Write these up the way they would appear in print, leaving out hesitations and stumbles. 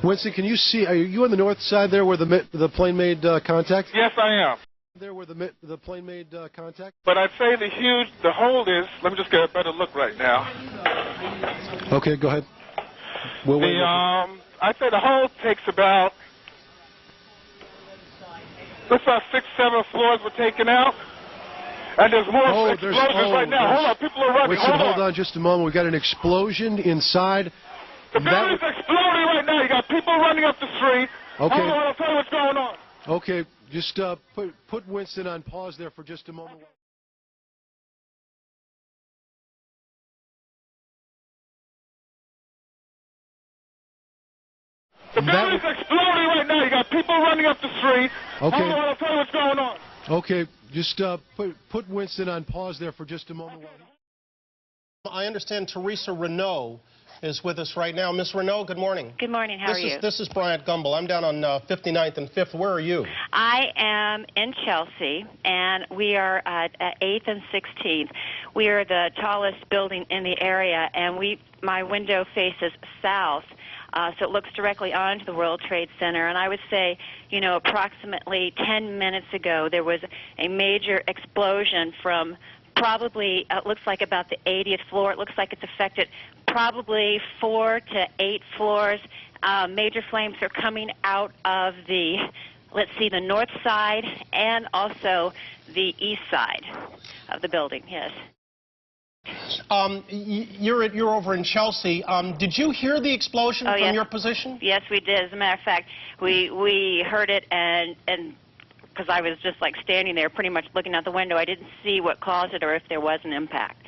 Winston, can you see? Are you on the north side there where the plane made contact? Yes, I am. There where the plane made contact? But I'd say the hold is, let me just get a better look right now. Okay, go ahead. I'd say the hold takes about, looks about 6, 7 floors were taken out. And there's more explosions right now. Hold on, people are running. Winston, hold on just a moment. We've got an explosion inside. The building's exploding right now. You got people running up the street. Okay. Hold on, I'll tell you what's going on. Okay, just put Winston on pause there for just a moment. The building's exploding right now. You got people running up the street. Okay. Hold on, I'll tell you what's going on. Okay, just put Winston on pause there for just a moment. I understand Teresa Renault is with us right now. Miss Renault, good morning. Good morning. How are you? This is Bryant Gumbel. I'm down on 59th and 5th. Where are you? I am in Chelsea, and we are at 8th and 16th. We are the tallest building in the area, and my window faces south. So it looks directly onto the World Trade Center. And I would say, approximately 10 minutes ago, there was a major explosion from probably, it looks like about the 80th floor. It looks like it's affected probably 4 to 8 floors. Major flames are coming out of the north side and also the east side of the building, yes. You're over in Chelsea. Did you hear the explosion from your position? Yes, we did. As a matter of fact, we heard it, and because I was just like standing there pretty much looking out the window, I didn't see what caused it or if there was an impact.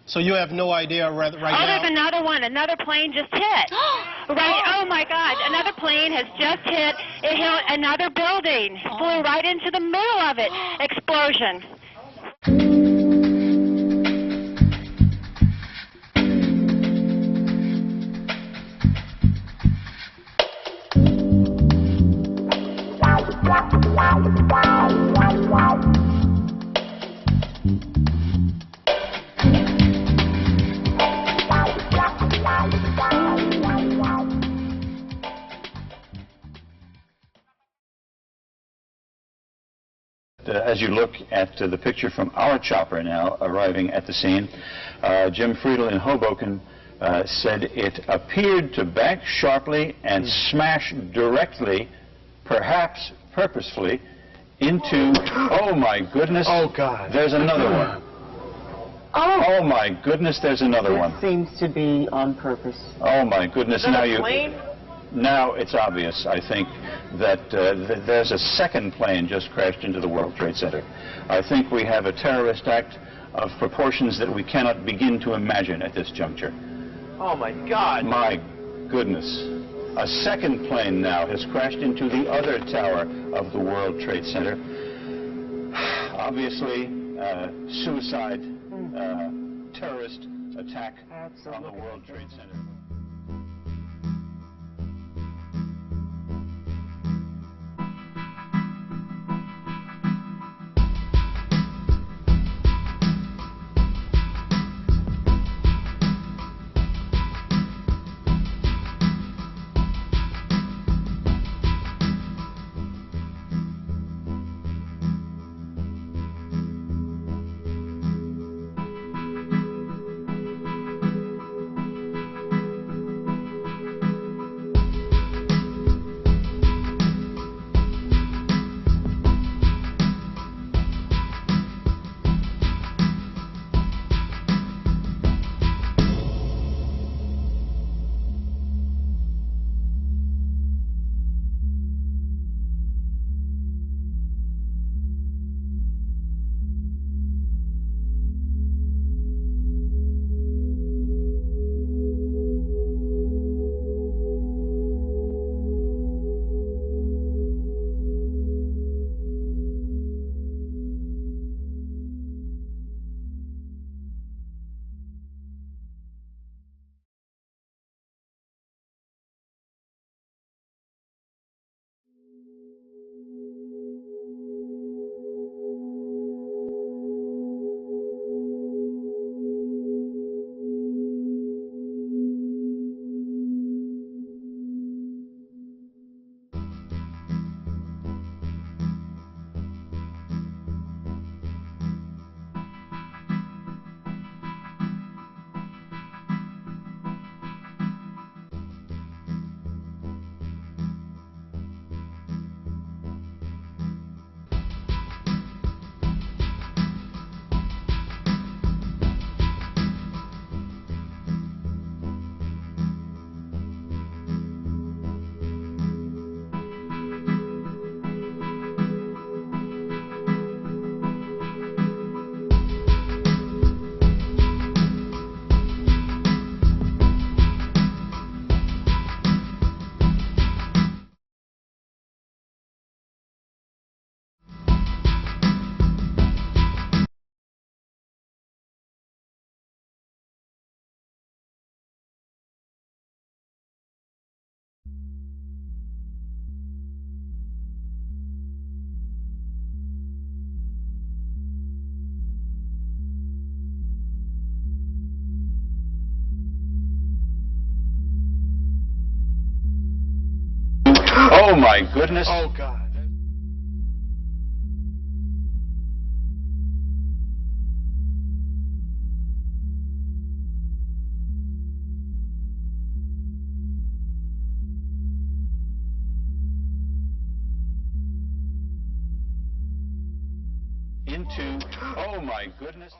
So you have no idea right now? There's another one. Another plane just hit. Right. Oh, my God. Another plane has just hit. It hit another building. Flew right into the middle of it. Explosion. As you look at the picture from our chopper now arriving at the scene, Jim Friedel in Hoboken said it appeared to bank sharply and smash directly, perhaps purposefully, into, oh my goodness, oh God, there's another one. Oh my goodness, there's another one. It seems to be on purpose. Oh my goodness, now it's obvious, I think, that there's a second plane just crashed into the World Trade Center. I think we have a terrorist act of proportions that we cannot begin to imagine at this juncture. Oh my God. My goodness. A second plane now has crashed into the other tower of the World Trade Center. Obviously, suicide, terrorist attack on the World Trade Center. Oh, my goodness. Oh, God. Into, oh, my goodness.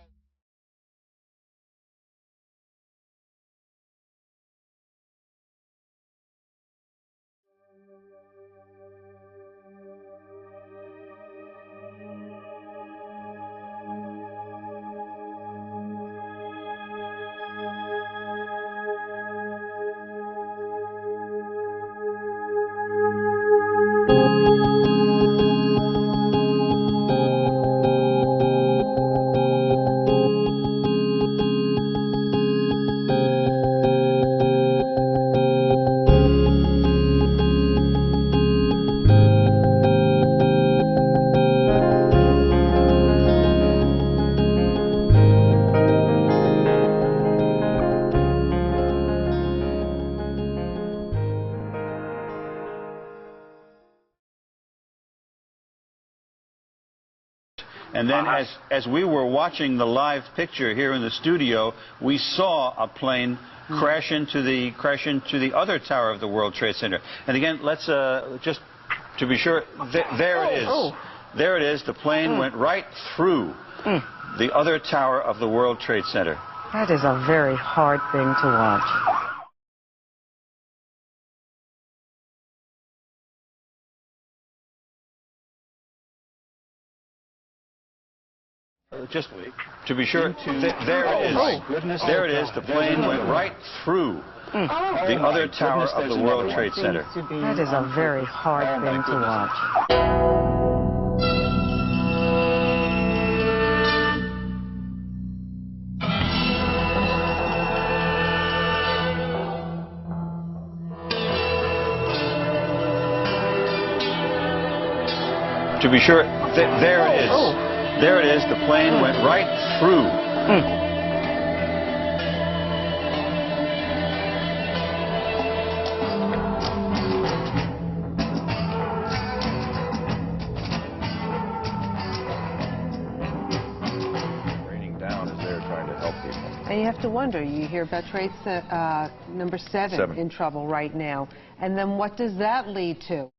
And then as we were watching the live picture here in the studio, we saw a plane crash into the other tower of the World Trade Center. And again, let's just to be sure, there it is. There it is. The plane went right through the other tower of the World Trade Center. That is a very hard thing to watch. Just to be sure, there it is. My goodness. There it is. The plane went right through the other tower of the World Trade Center. That is a very hard thing to watch. To be sure, there it is. There it is. The plane went right through. Raining down as they're trying to help people. And you have to wonder, you hear about trade number 7 in trouble right now. And then what does that lead to?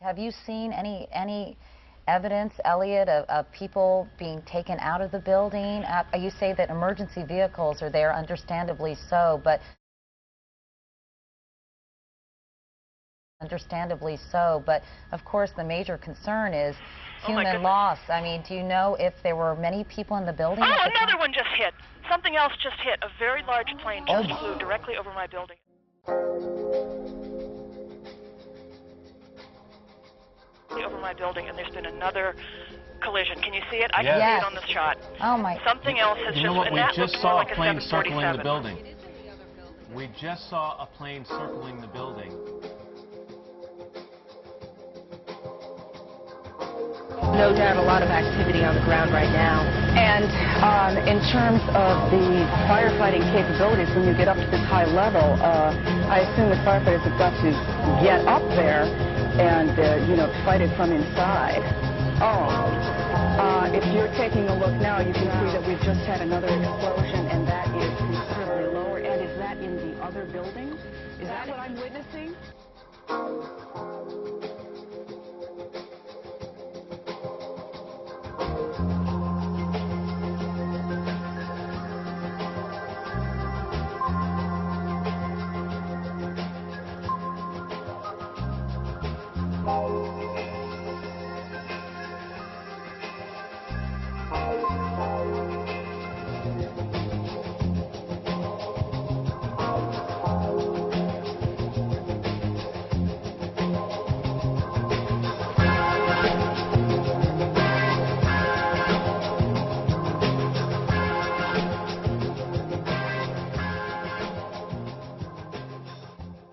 Have you seen any evidence, Elliot, of people being taken out of the building? You say that emergency vehicles are there, understandably so, but of course the major concern is human loss. I mean, do you know if there were many people in the building? Oh, another one just hit. Something else just hit. A very large plane just flew directly over my building. And there's been another collision. Can you see it? I can see it on this shot. Oh my! Something else has You know what? We just saw a plane circling the building. We just saw a plane circling the building. No doubt a lot of activity on the ground right now. And in terms of the firefighting capabilities, when you get up to this high level, I assume the firefighters have got to get up there and, fight it from inside. If you're taking a look now, you can see that we've just had another explosion, and that is considerably lower. And is that in the other building? Is that what I'm witnessing?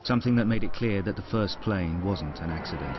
Something that made it clear that the first plane wasn't an accident.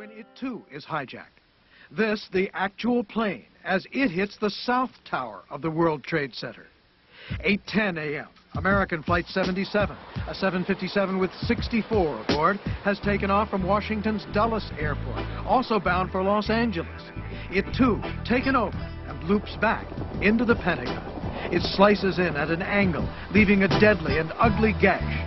when it too is hijacked. This, the actual plane, as it hits the south tower of the World Trade Center. 8:10 a.m. American Flight 77, a 757 with 64 aboard, has taken off from Washington's Dulles Airport, also bound for Los Angeles. It too taken over and loops back into the Pentagon. It slices in at an angle, leaving a deadly and ugly gash.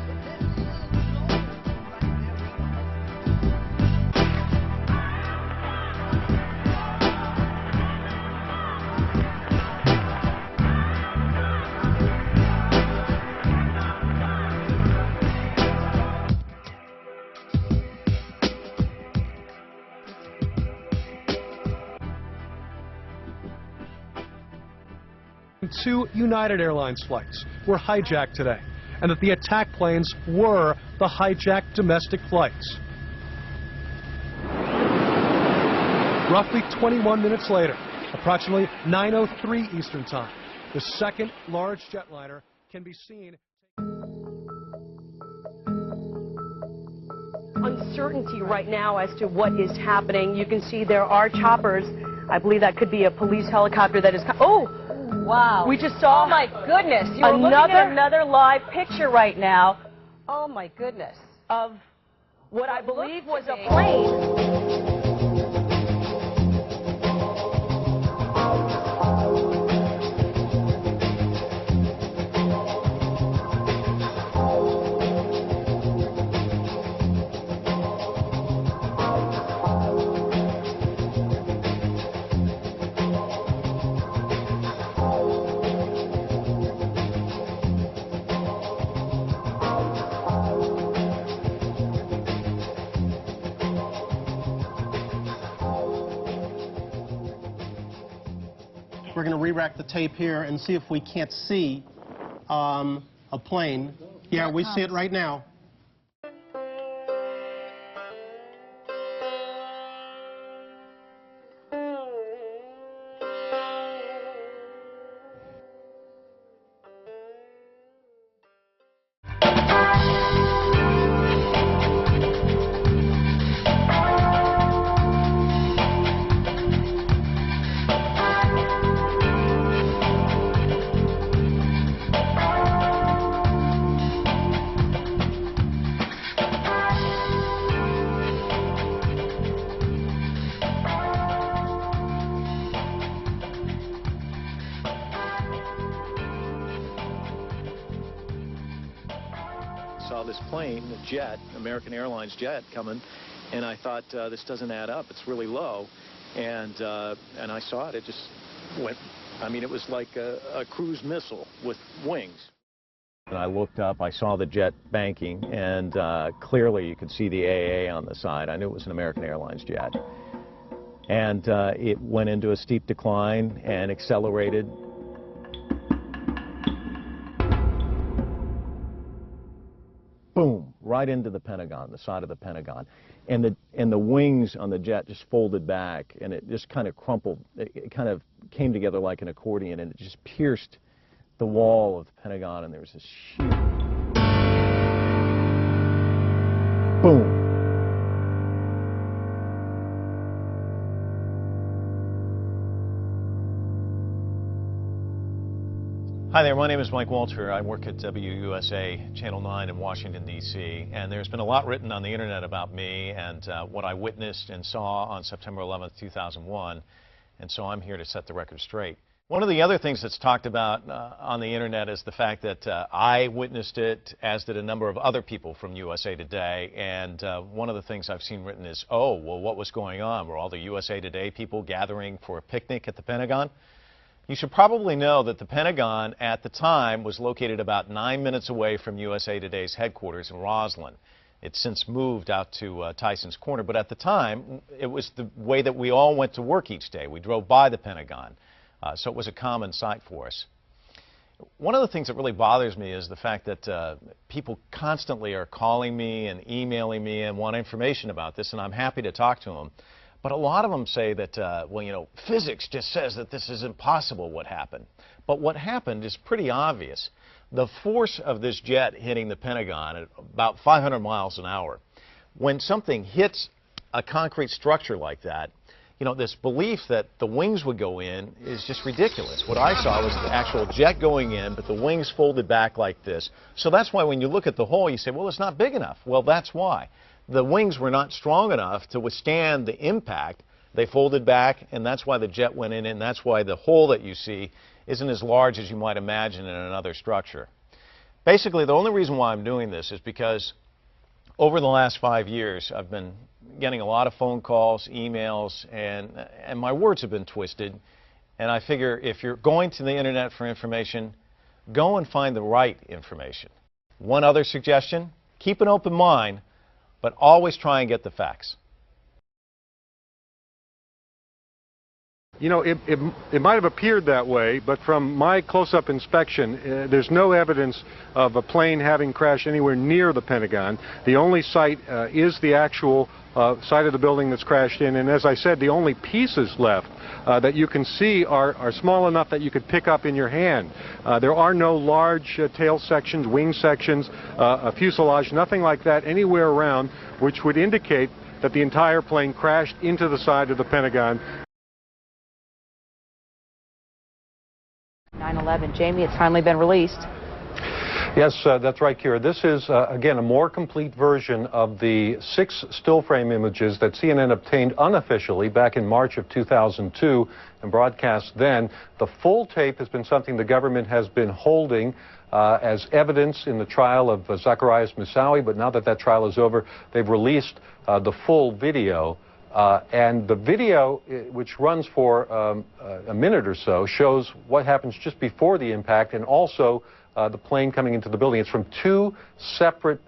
Two United Airlines flights were hijacked today, and that the attack planes were the hijacked domestic flights. Roughly 21 minutes later, approximately 9:03 Eastern Time, the second large jetliner can be seen. Uncertainty right now as to what is happening. You can see there are choppers. I believe that could be a police helicopter that is... Oh! Wow. We just saw... Oh, my goodness. Another live picture right now. Oh, my goodness. Of what I believe was a plane. We're going to re-rack the tape here and see if we can't see a plane. Yeah, we see it right now. Saw this plane, a jet, American Airlines jet coming, and I thought, this doesn't add up. It's really low. And I saw it. It just went, I mean, it was like a cruise missile with wings. And I looked up, I saw the jet banking, and clearly you could see the AA on the side. I knew it was an American Airlines jet. And it went into a steep decline and accelerated. Boom, right into the Pentagon, the side of the Pentagon. And the wings on the jet just folded back, and it just kind of crumpled. It kind of came together like an accordion, and it just pierced the wall of the Pentagon, and there was this huge boom. Hi there, my name is Mike Walter. I work at WUSA Channel 9 in Washington, D.C., and there's been a lot written on the internet about me and what I witnessed and saw on September 11th, 2001, and so I'm here to set the record straight. One of the other things that's talked about on the internet is the fact that I witnessed it, as did a number of other people from USA Today, and one of the things I've seen written is, oh, well, what was going on? Were all the USA Today people gathering for a picnic at the Pentagon? You should probably know that the Pentagon at the time was located about 9 minutes away from USA Today's headquarters in Roslyn. It's since moved out to Tyson's Corner, but at the time, it was the way that we all went to work each day. We drove by the Pentagon, so it was a common sight for us. One of the things that really bothers me is the fact that people constantly are calling me and emailing me and want information about this, and I'm happy to talk to them. But a lot of them say that, well, you know, physics just says that this is impossible, what happened. But what happened is pretty obvious. The force of this jet hitting the Pentagon at about 500 miles an hour, when something hits a concrete structure like that, you know, this belief that the wings would go in is just ridiculous. What I saw was the actual jet going in, but the wings folded back like this. So that's why when you look at the hole, you say, well, it's not big enough. Well, that's why. The wings were not strong enough to withstand the impact. They folded back, and that's why the jet went in, and that's why the hole that you see isn't as large as you might imagine in another structure. Basically, the only reason why I'm doing this is because over the last 5 years, I've been getting a lot of phone calls, emails, and my words have been twisted. And I figure if you're going to the internet for information, go and find the right information. One other suggestion, keep an open mind, but always try and get the facts. You know, it might have appeared that way, but from my close-up inspection, there's no evidence of a plane having crashed anywhere near the Pentagon. The only site is the actual site of the building that's crashed in, and as I said, the only pieces left that you can see are small enough that you could pick up in your hand. There are no large tail sections, wing sections, a fuselage, nothing like that anywhere around, which would indicate that the entire plane crashed into the side of the Pentagon. 9/11. Jamie, it's finally been released. Yes, that's right, Kira. This is, again, a more complete version of the 6 still frame images that CNN obtained unofficially back in March of 2002 and broadcast then. The full tape has been something the government has been holding as evidence in the trial of Zacarias Moussaoui, but now that that trial is over, they've released the full video. And the video, which runs for a minute or so, shows what happens just before the impact and also the plane coming into the building. It's from 2 separate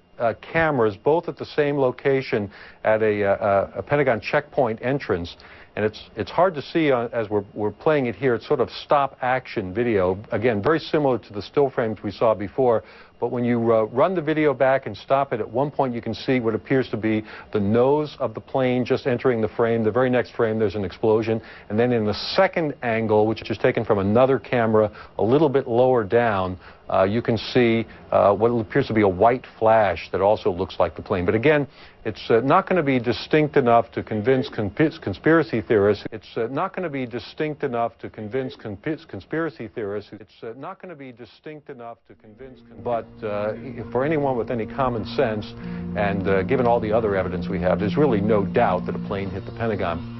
cameras, both at the same location at a Pentagon checkpoint entrance. And it's hard to see as we're playing it here. It's sort of stop-action video. Again, very similar to the still frames we saw before. But when you run the video back and stop it, at one point you can see what appears to be the nose of the plane just entering the frame. The very next frame, there's an explosion. And then in the second angle, which is taken from another camera a little bit lower down, you can see what appears to be a white flash that also looks like the plane. But again, it's not going to be distinct enough to convince conspiracy theorists. It's not going to be distinct enough to convince conspiracy theorists. It's not going to be distinct enough to convince. But for anyone with any common sense, and given all the other evidence we have, there's really no doubt that a plane hit the Pentagon.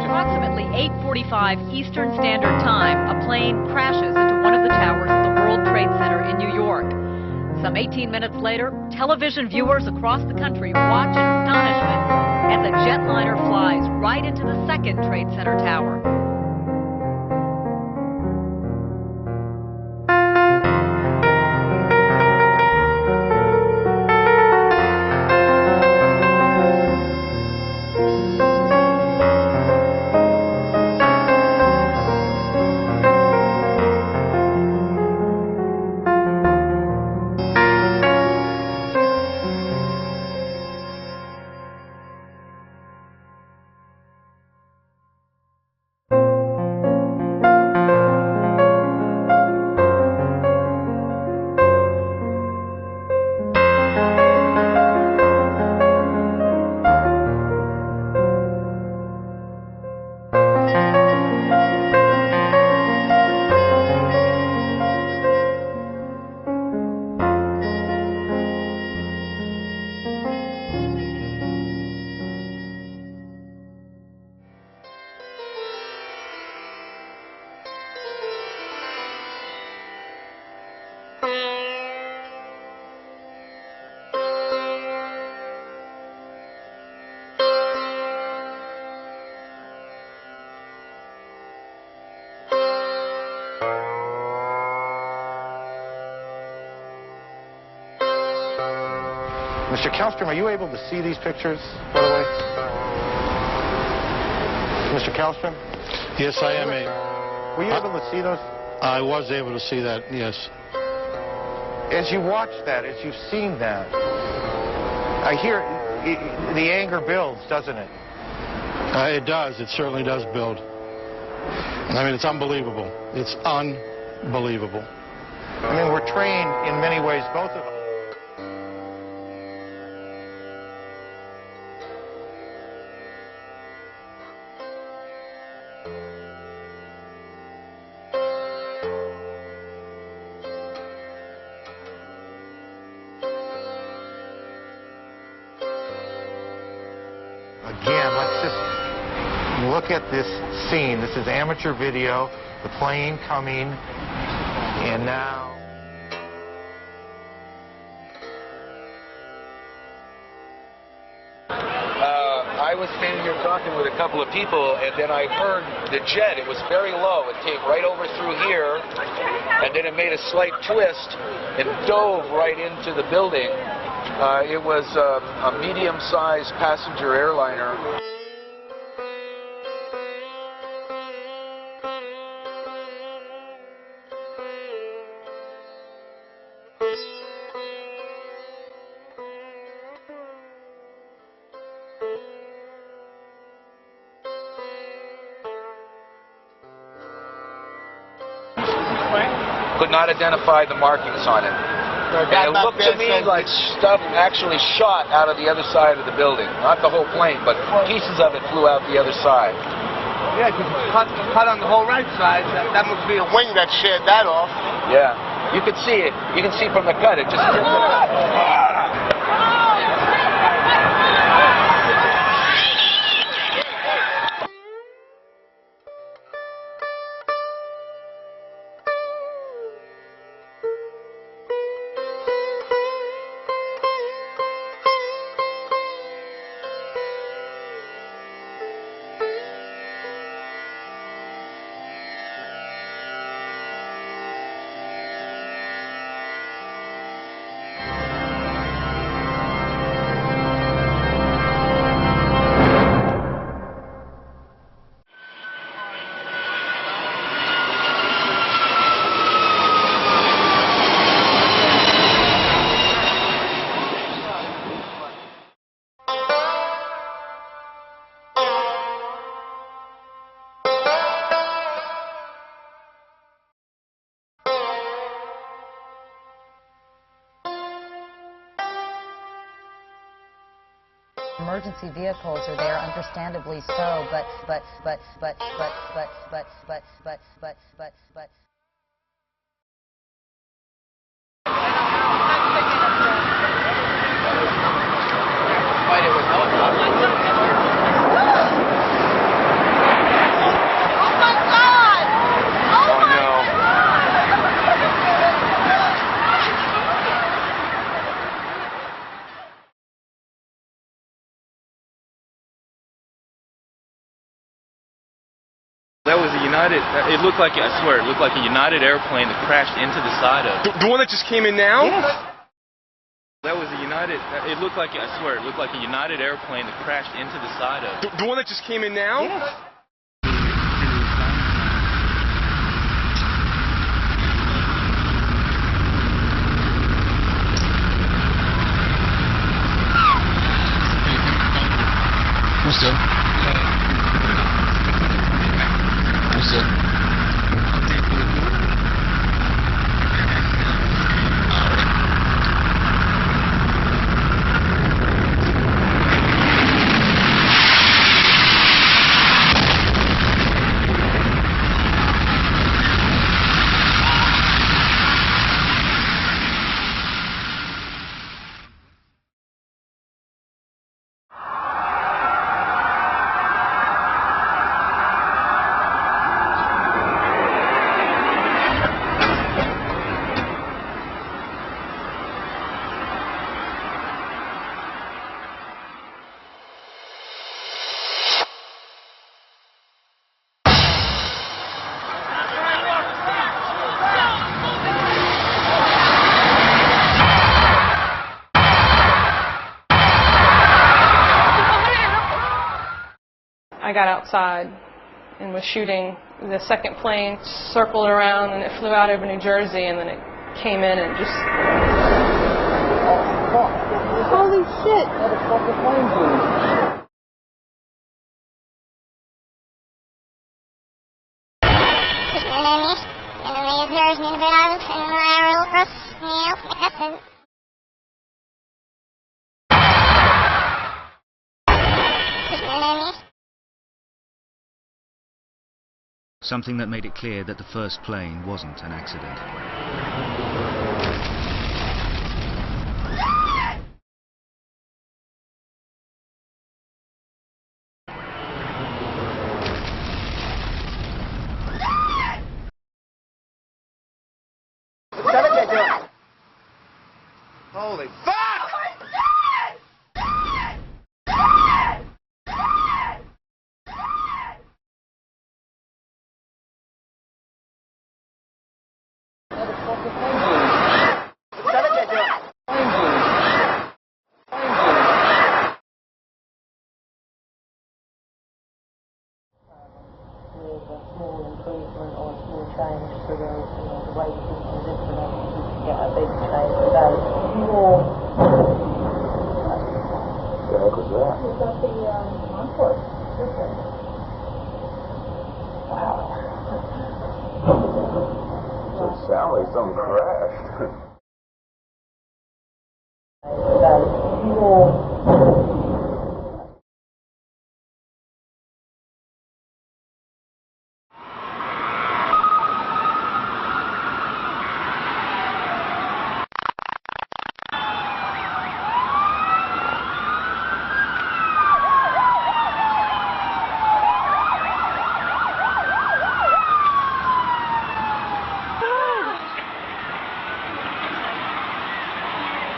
Approximately 8:45 Eastern Standard Time, a plane crashes into one of the towers of the World Trade Center in New York. Some 18 minutes later, television viewers across the country watch in astonishment as a jetliner flies right into the second Trade Center tower. Mr. Kallstrom, are you able to see these pictures, by the way? Mr. Kallstrom? Yes, I am. Were you able to see those? I was able to see that, yes. As you watch that, as you've seen that, I hear the anger builds, doesn't it? It does. It certainly does build. I mean, it's unbelievable. It's unbelievable. I mean, we're trained in many ways, both of us. Again, let's just look at this scene. This is amateur video, the plane coming, and now... I was standing here talking with a couple of people, and then I heard the jet. It was very low. It came right over through here, and then it made a slight twist and dove right into the building. It was a medium-sized passenger airliner. Could not identify the markings on it. And it looked to me like stuff actually shot out of the other side of the building. Not the whole plane, but pieces of it flew out the other side. Yeah, because it's cut on the whole right side. That must be a wing that sheared that off. Yeah, you could see it. You can see from the cut. It just tipped the cut. Emergency vehicles are there, understandably so, but. That was a United, it looked like, I swear, it looked like a United airplane that crashed into the side of... The one that just came in now? Yes. That was a United, it looked like, I swear, it looked like a United airplane that crashed into the side of... The one that just came in now? Yes. What's up? What's up? I got outside and was shooting. The second plane circled around and it flew out over New Jersey, and then it came in and just... Holy shit! Something that made it clear that the first plane wasn't an accident. Holy fuck! Sound like something crashed.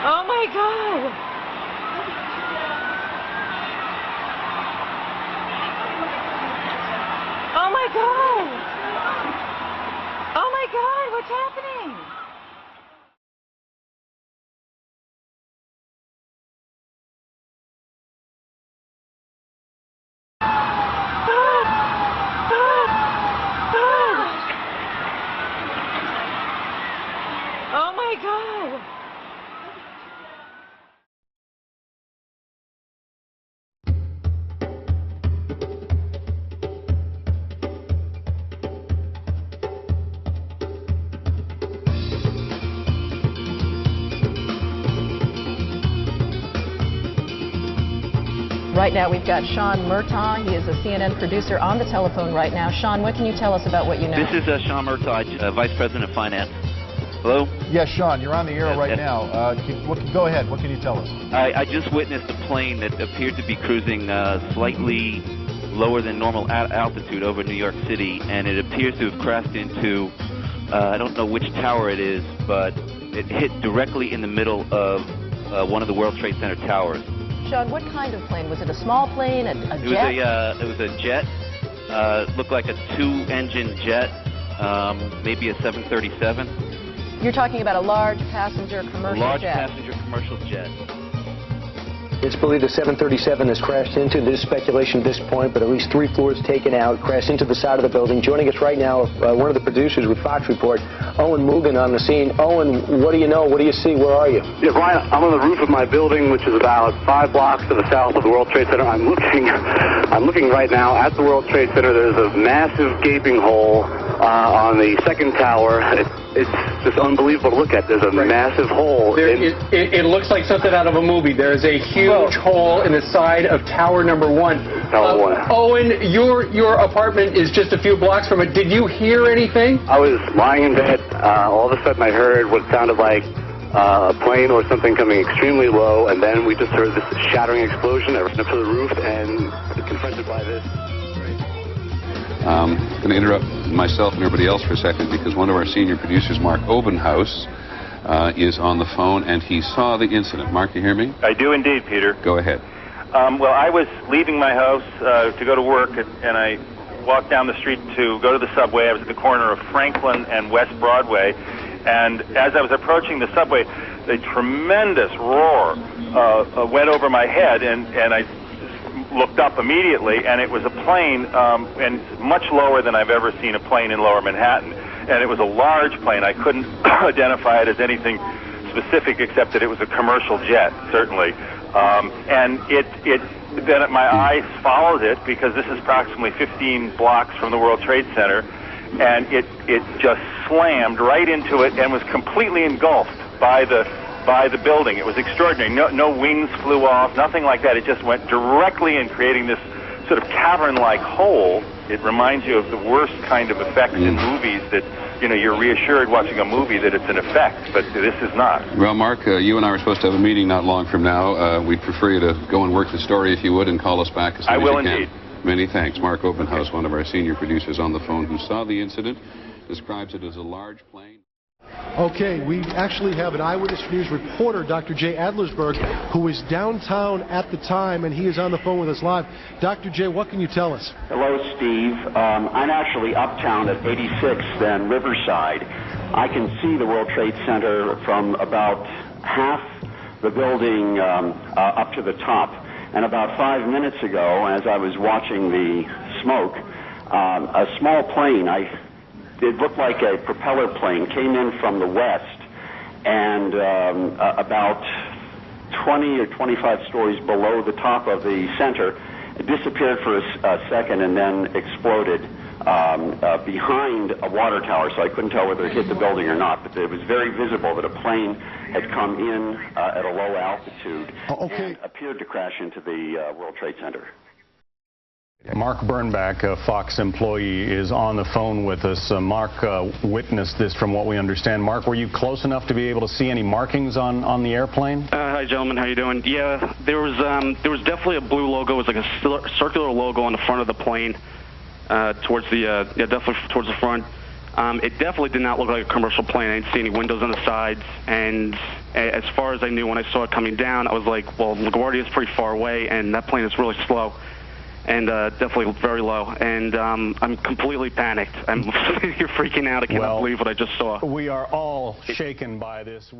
Oh my God! Oh my God! Oh my God, what's happening? Oh my God! Right now we've got Sean Murtaugh. He is a CNN producer on the telephone right now. Sean, what can you tell us about what you know? This is Sean Murtaugh, Vice President of Finance. Hello? Yes, Sean, you're on the air right now. Go ahead. What can you tell us? I just witnessed a plane that appeared to be cruising slightly lower than normal altitude over New York City, and it appears to have crashed into, I don't know which tower it is, but it hit directly in the middle of one of the World Trade Center towers. Sean, what kind of plane? Was it a small plane, a jet? It was a jet. Looked like a two-engine jet, maybe a 737. You're talking about a large passenger commercial jet. Large passenger commercial jet. It's believed the 737 has crashed into, there's speculation at this point, but at least 3 floors taken out, crashed into the side of the building. Joining us right now, one of the producers with Fox Report, Owen Mugen on the scene. Owen, what do you know? What do you see? Where are you? Yeah, Brian, I'm on the roof of my building, which is about 5 blocks to the south of the World Trade Center. I'm looking right now at the World Trade Center. There's a massive gaping hole on the second tower. It's just unbelievable to look at. There's a massive hole. It looks like something out of a movie. There is a huge hole in the side of tower number 1. Tower 1. Owen, your apartment is just a few blocks from it. Did you hear anything? I was lying in bed. All of a sudden I heard what sounded like a plane or something coming extremely low, and then we just heard this shattering explosion. I ran up to the roof and confronted by this. I'm going to interrupt myself and everybody else for a second because one of our senior producers, Mark Obenhaus, is on the phone and he saw the incident. Mark, you hear me? I do indeed, Peter. Go ahead. Well, I was leaving my house to go to work, and I walked down the street to go to the subway. I was at the corner of Franklin and West Broadway, and as I was approaching the subway, a tremendous roar went over my head, and I looked up immediately, and it was a plane, and much lower than I've ever seen a plane in Lower Manhattan. And it was a large plane. I couldn't identify it as anything specific except that it was a commercial jet, certainly. And then my eyes followed it, because this is approximately 15 blocks from the World Trade Center, and it just slammed right into it and was completely engulfed by the building. It was extraordinary. No wings flew off, nothing like that. It just went directly in, creating this sort of cavern-like hole. It reminds you of the worst kind of effects in movies that, you know, you're reassured watching a movie that it's an effect, but this is not. Well, Mark, you and I were supposed to have a meeting not long from now. We'd prefer you to go and work the story, if you would, and call us back as soon as you can. I will indeed. Many thanks. Mark Obenhaus, one of our senior producers on the phone, who saw the incident, describes it as a large plane. Okay, we actually have an Eyewitness News reporter, Dr. Jay Adlersberg, who was downtown at the time, and he is on the phone with us live. Dr. Jay, what can you tell us? Hello, Steve. I'm actually uptown at 86th and Riverside. I can see the World Trade Center from about half the building up to the top. And about 5 minutes ago, as I was watching the smoke, a small plane, it looked like a propeller plane, came in from the west, and about 20 or 25 stories below the top of the center, it disappeared for a second and then exploded behind a water tower, so I couldn't tell whether it hit the building or not, but it was very visible that a plane had come in at a low altitude and appeared to crash into the World Trade Center. Mark Bernbach, a Fox employee, is on the phone with us. Mark witnessed this from what we understand. Mark, were you close enough to be able to see any markings on the airplane? Hi, gentlemen. How you doing? Yeah, there was definitely a blue logo. It was like a circular logo on the front of the plane, towards the definitely towards the front. It definitely did not look like a commercial plane. I didn't see any windows on the sides, and as far as I knew, when I saw it coming down, I was like, well, LaGuardia is pretty far away, and that plane is really slow. And definitely very low, and I'm completely panicked. I'm you're freaking out. I cannot believe what I just saw. We are all shaken by this.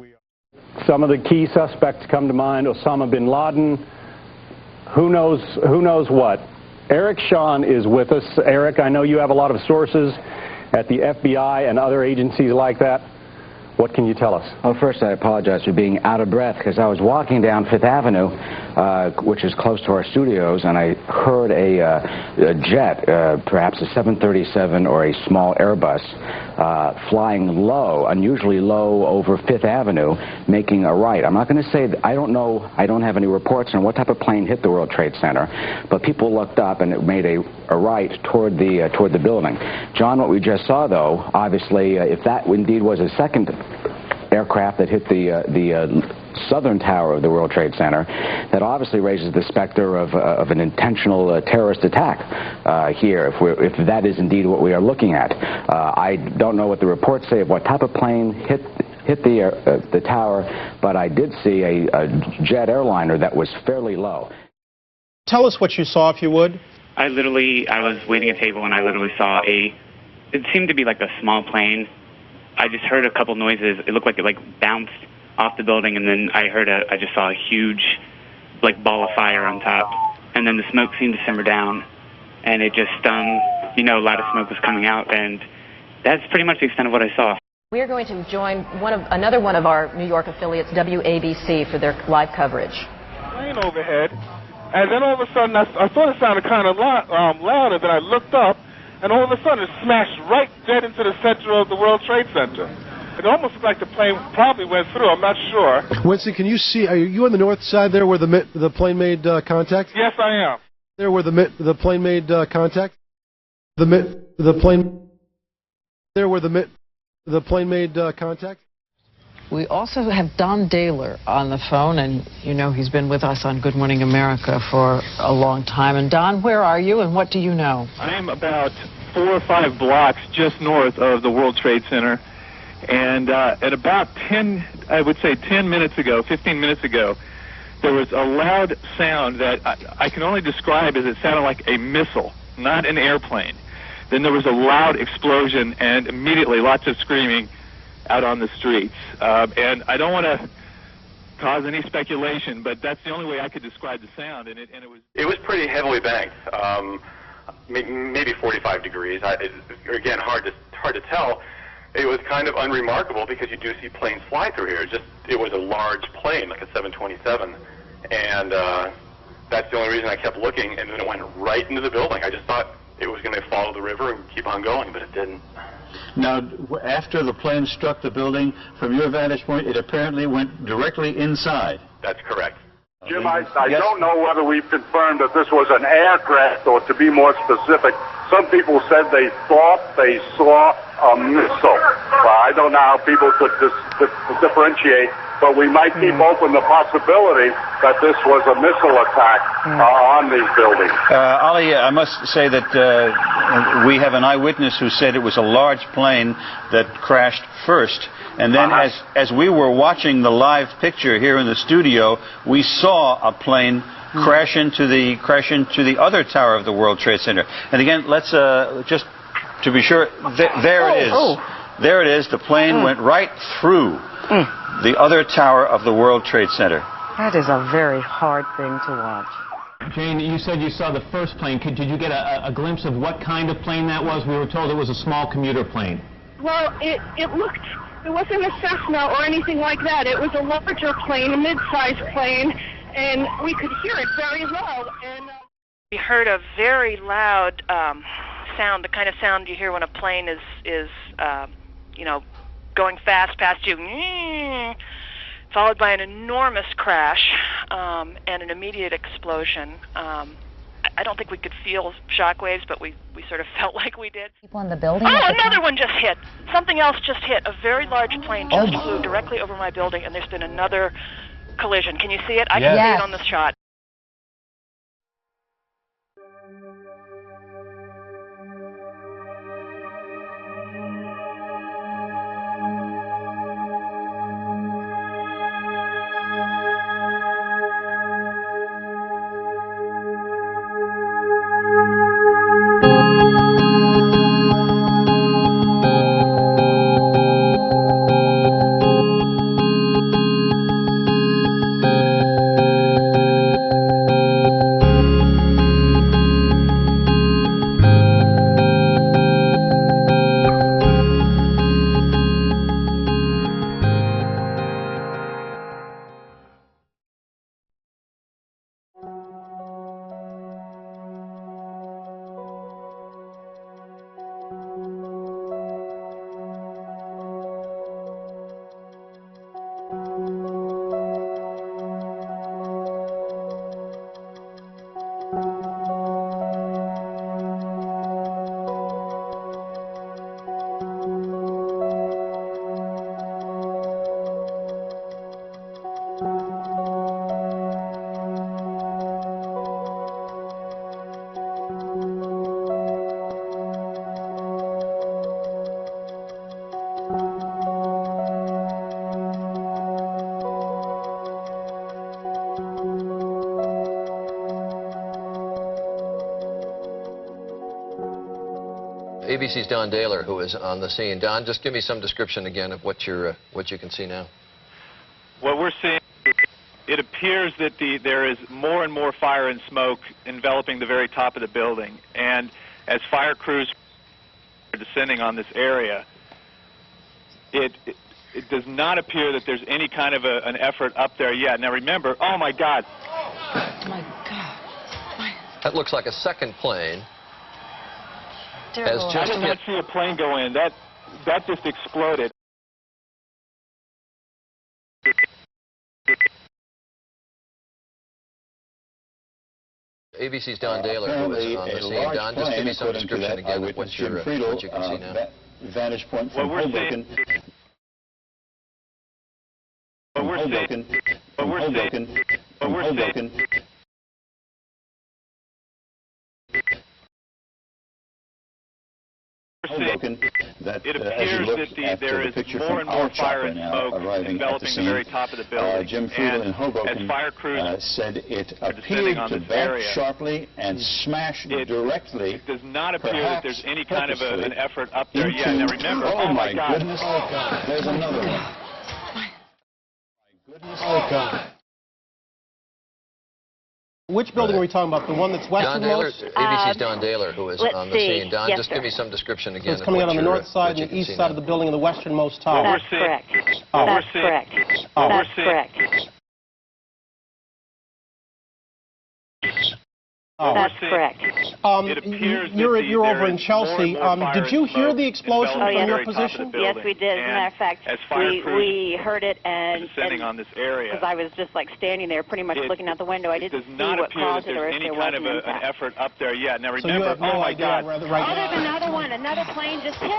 Some of the key suspects come to mind: Osama bin Laden. Who knows what? Eric Shawn is with us. Eric, I know you have a lot of sources at the FBI and other agencies like that. What can you tell us? Well, first, I apologize for being out of breath, because I was walking down Fifth Avenue, which is close to our studios, and I heard a jet, perhaps a 737 or a small Airbus, flying low, unusually low over Fifth Avenue, making a right. I'm not going to say that I don't know. I don't have any reports on what type of plane hit the World Trade Center, but people looked up and it made a right toward the building. John, what we just saw, though, obviously, if that indeed was a second aircraft that hit the southern tower of the World Trade Center, that obviously raises the specter of an intentional terrorist attack here, if that is indeed what we are looking at. I don't know what the reports say of what type of plane hit the tower, but I did see a jet airliner that was fairly low. Tell us what you saw, if you would. I was waiting at a table, and I literally saw it seemed to be like a small plane. I just heard a couple noises. It looked like it bounced off the building, and then I just saw a huge ball of fire on top, and then the smoke seemed to simmer down, and it just a lot of smoke was coming out, and that's pretty much the extent of what I saw. We are going to join another one of our New York affiliates, WABC, for their live coverage. Plane overhead, and then all of a sudden I thought it sounded kind of louder. Then I looked up, and all of a sudden it smashed right dead into the center of the World Trade Center. It almost looked like the plane probably went through. I'm not sure. Winston, can you see? Are you on the north side there where the plane made contact? Yes, I am. There where the plane made contact. The plane. There where the plane made contact. We also have Don Dahler on the phone, and he's been with us on Good Morning America for a long time. And Don, where are you, and what do you know? I'm about 4 or 5 blocks just north of the World Trade Center, and at about 10 minutes ago, 15 minutes ago, there was a loud sound that I can only describe as it sounded like a missile, not an airplane. Then there was a loud explosion, and immediately lots of screaming out on the streets. And I don't want to cause any speculation, but that's the only way I could describe the sound, and it was... It was pretty heavily banked, maybe 45 degrees. Again, hard to tell. It was kind of unremarkable because you do see planes fly through here. It was a large plane, like a 727, and that's the only reason I kept looking, and then it went right into the building. I just thought it was going to follow the river and keep on going, but it didn't. Now, after the plane struck the building, from your vantage point, it apparently went directly inside. That's correct. Jim, I don't know whether we've confirmed that this was an aircraft, or to be more specific, some people said they thought they saw a missile. Well, I don't know how people could differentiate, but we might keep open the possibility that this was a missile attack on these buildings. Ali, I must say that we have an eyewitness who said it was a large plane that crashed first. And then as we were watching the live picture here in the studio, we saw a plane crash into the other tower of the World Trade Center. And again, let's just to be sure, there it is. There it is. The plane went right through the other tower of the World Trade Center. That is a very hard thing to watch. Jane, you said you saw the first plane. Did you get a glimpse of what kind of plane that was? We were told it was a small commuter plane. Well, it wasn't a Cessna or anything like that. It was a larger plane, a mid-sized plane, and we could hear it very low. And we heard a very loud sound, the kind of sound you hear when a plane is going fast past you, followed by an enormous crash and an immediate explosion. I don't think we could feel shock waves, but we sort of felt like we did. People in the building? Oh, another one just hit. Something else just hit. A very large plane just flew directly over my building, and there's been another collision. Can you see it? I can see it on this shot. ABC's Don Dahler, who is on the scene. Don, just give me some description again of what you can see now. What we're seeing, it appears that there is more and more fire and smoke enveloping the very top of the building. And as fire crews are descending on this area, it does not appear that there's any kind of an effort up there yet. Now remember, oh my God. Oh my God. That looks like a second plane. I did not see a plane go in. That just exploded. ABC's Don Dahler, who is on the scene. Don, just give me some description again of what you can see now. Vantage point from Hoboken. From Hoboken. From Hoboken. From Hoboken. Hoboken, that it as you appears look that at there the is picture more from and our more fire chopper and now smoke arriving at the enveloping the scene, very top of the building. Jim Friedel in Hoboken as fire crews said it descending appeared on to this back area, sharply and smash directly. It does not appear that there's any kind of an effort up there yet. into- Now remember, oh my God. goodness, there's another one. Okay. Which building are we talking about? The one that's Don Daler, westernmost? ABC's Don Daler, who is on the scene. Don, Yes, just sir. give me some description again. So it's coming out on the north side what and the you east can see side now. of the building in the westernmost tower. That's correct. Oh. That's correct. Oh. That's correct. Oh. That's correct. You're over in Chelsea. Did you hear the explosion Oh, from yes. your position? Yes, we did. As a matter of fact, we heard it, and on this area. because I was just like standing there, pretty much looking out the window. I didn't see what caused it or if there was an impact. effort up there yet. Now So you have no idea right Oh, now. there's another one. Another plane just hit.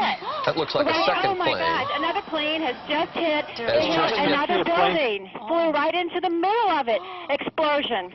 That looks like a second Oh my plane. God! Another plane has just hit Has just hit. another building. Flew right into the middle of it. Explosion.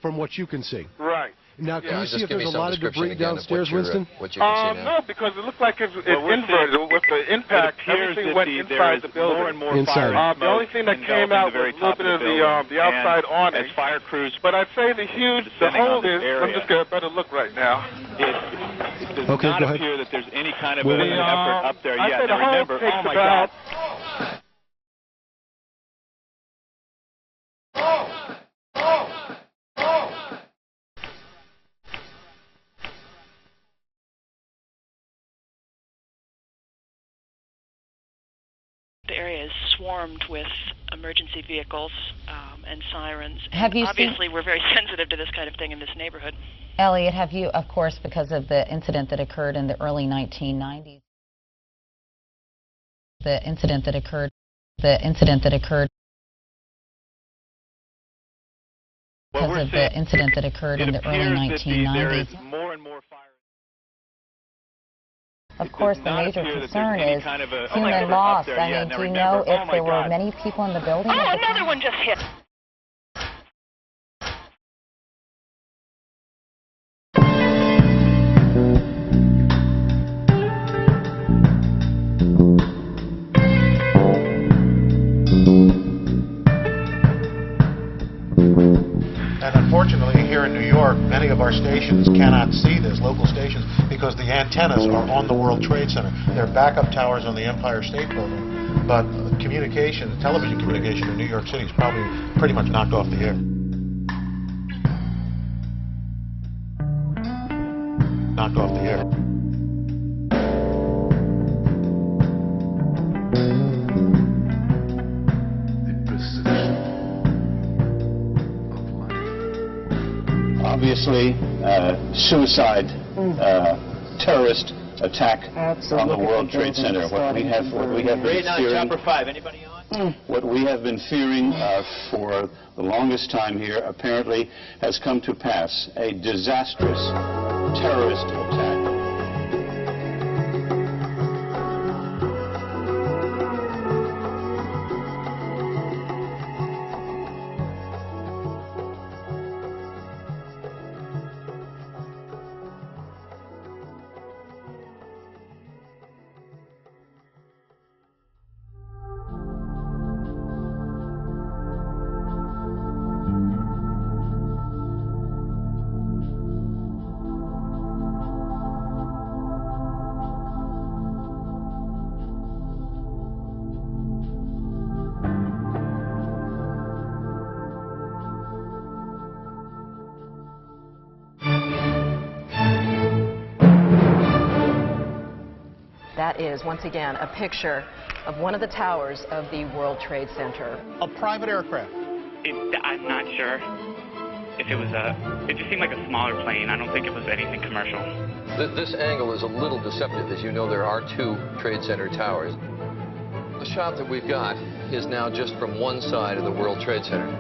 From what you can see. Right. Now, can you just see if give me there's a some lot of description debris again of downstairs, what you're, Winston? what you can see now. No, because it looked like it's inverted with the impact. Everything went inside the building. More and more Inside. fire The only thing that came out was a little bit of the outside awning. As fire crews, But I'd say the whole is, I'm just getting a better look right now. it does Okay, not go ahead. appear that there's any kind of Well, an effort up there I'd yet. say the Now whole remember, takes oh my about God. The area is swarmed with emergency vehicles and sirens. Have And you obviously, we're very sensitive to this kind of thing in this neighborhood. Elliot, have you, of course, because of the incident that occurred in the early 1990s, the incident that occurred because of the incident that occurred in the early 1990s. More and more fire. Of course, the major concern is human loss. I mean, do you know if there were many people in the building? Oh, another one just hit. And unfortunately, here in New York, many of our stations cannot see this, local stations, because the antennas are on the World Trade Center. They're backup towers on the Empire State Building, but communication, television communication in New York City is probably pretty much knocked off the air. Knocked off the air. Obviously, suicide, terrorist attack on the World Trade Center. What we have been fearing. Chopper 5. Anybody on? What we have been fearing for the longest time here apparently has come to pass. A disastrous terrorist attack. That is, once again, a picture of one of the towers of the World Trade Center. A private aircraft. I'm not sure if it was it just seemed like a smaller plane. I don't think it was anything commercial. This angle is a little deceptive. As you know, there are two Trade Center towers. The shot that we've got is now just from one side of the World Trade Center.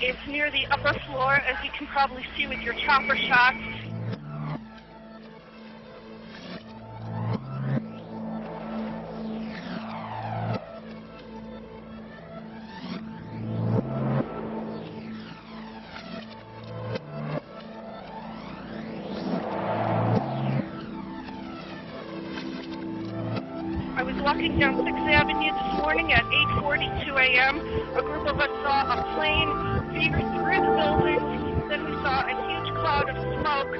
is near the upper floor, as you can probably see with your chopper shots. I was walking down 6th Avenue this morning at 8:42 a.m. A group of us saw a plane veer through the building. Then we saw a huge cloud of smoke.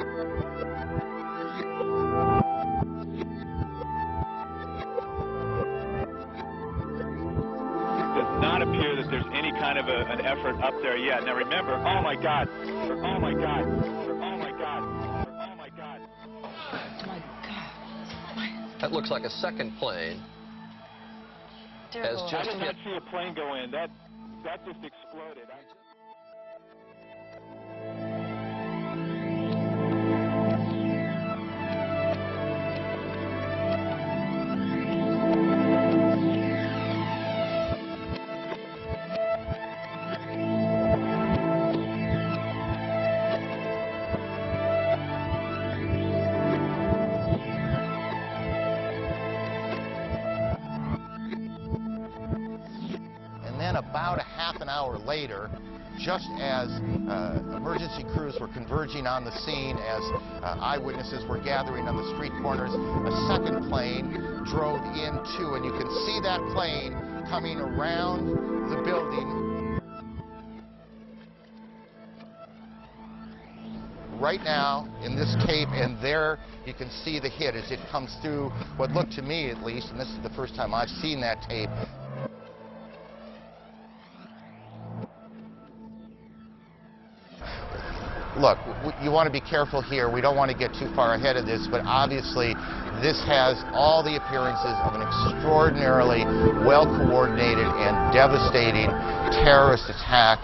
It does not appear that there's any kind of an effort up there yet. Now remember, oh my God, oh my God, oh my God, oh my God. That looks like a second plane. Has I just did not hit. see a plane go in. That just exploded. And then about a half an hour later, just as emergency crews were converging on the scene, as eyewitnesses were gathering on the street corners, a second plane drove in too, and you can see that plane coming around the building. Right now, in this cape, and there you can see the hit as it comes through what looked to me, at least, and this is the first time I've seen that tape. Look, you want to be careful here. We don't want to get too far ahead of this, but obviously this has all the appearances of an extraordinarily well-coordinated and devastating terrorist attack.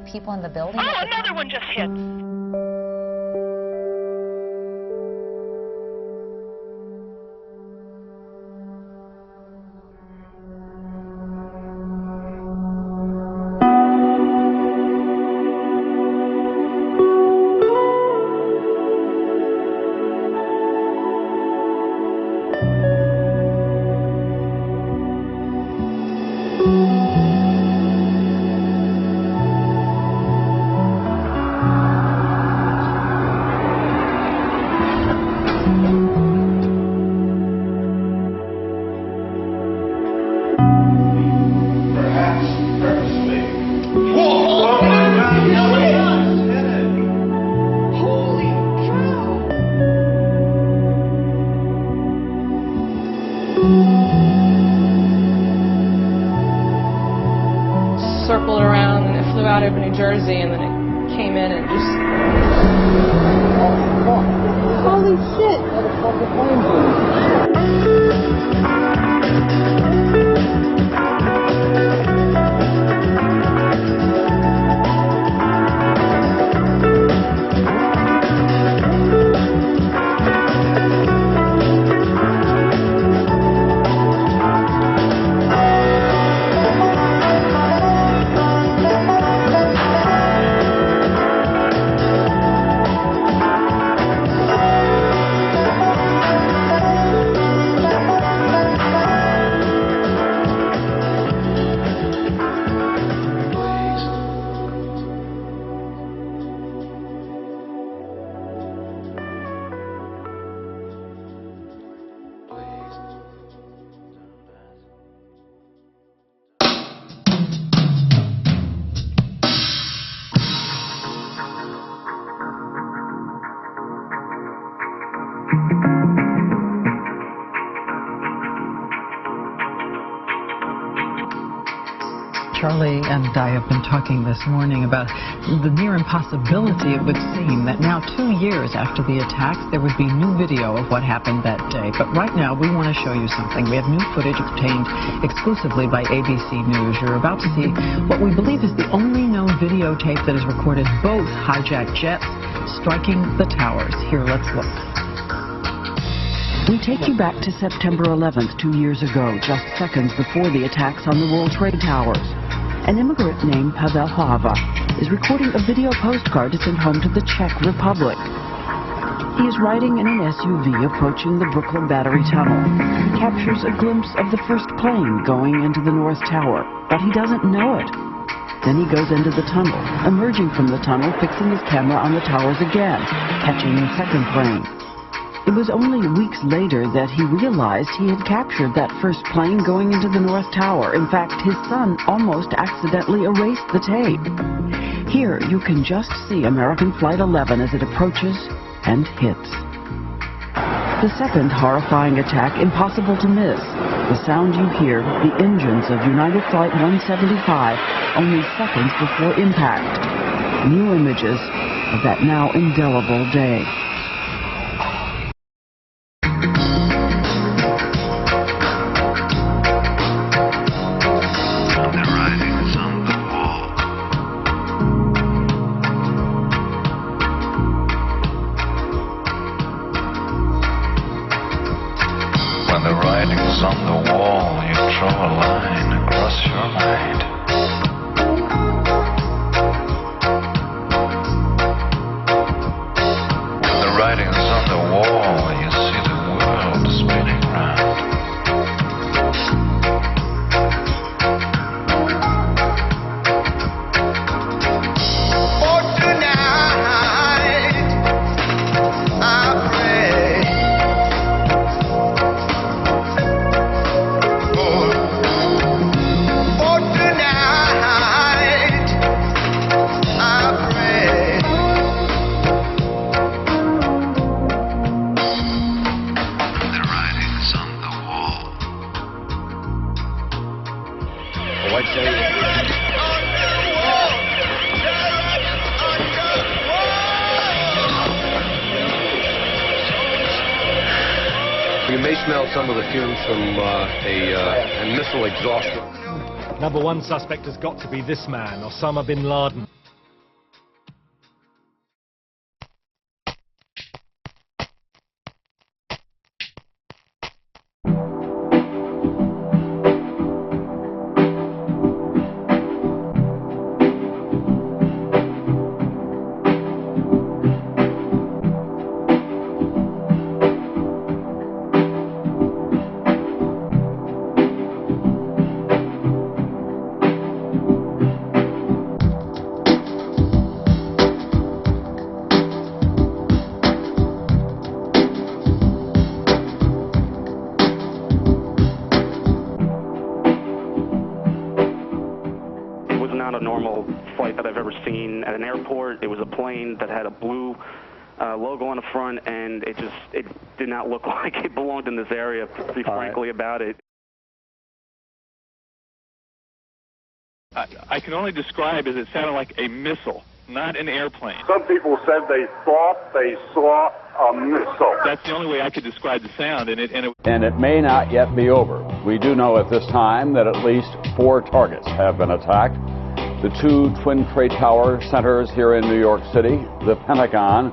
people in the building? Oh, another one just hit. Circled around and it flew out over New Jersey and then it came in and just... Holy shit! Charlie and I have been talking this morning about the near impossibility it would seem that now 2 years after the attacks there would be new video of what happened that day. But right now we want to show you something. We have new footage obtained exclusively by ABC News. You're about to see what we believe is the only known videotape that has recorded both hijacked jets striking the towers. Here, let's look. We take you back to September 11th, 2 years ago, just seconds before the attacks on the World Trade Towers. An immigrant named Pavel Hava is recording a video postcard to send home to the Czech Republic. He is riding in an SUV approaching the Brooklyn Battery Tunnel. He captures a glimpse of the first plane going into the North Tower, but he doesn't know it. Then he goes into the tunnel, emerging from the tunnel, fixing his camera on the towers again, catching the second plane. It was only weeks later that he realized he had captured that first plane going into the North Tower. In fact, his son almost accidentally erased the tape. Here, you can just see American Flight 11 as it approaches and hits. The second horrifying attack, impossible to miss. The sound you hear, the engines of United Flight 175, only seconds before impact. New images of that now indelible day. When the writing's on the wall, you draw a line across your mind. When the writing's on the wall, you see the world spinning round. For tonight, I pray. You may smell some of the fumes from a missile exhaust. Number one suspect has got to be this man, Osama bin Laden. ever seen at an airport. It was a plane that had a blue logo on the front, and it did not look like it belonged in this area, to be frankly about it. I can only describe as it sounded like a missile, not an airplane. Some people said they thought they saw a missile. That's the only way I could describe the sound, and it may not yet be over. We do know at this time that at least 4 targets have been attacked. The 2 Twin Trade Tower centers here in New York City, the Pentagon,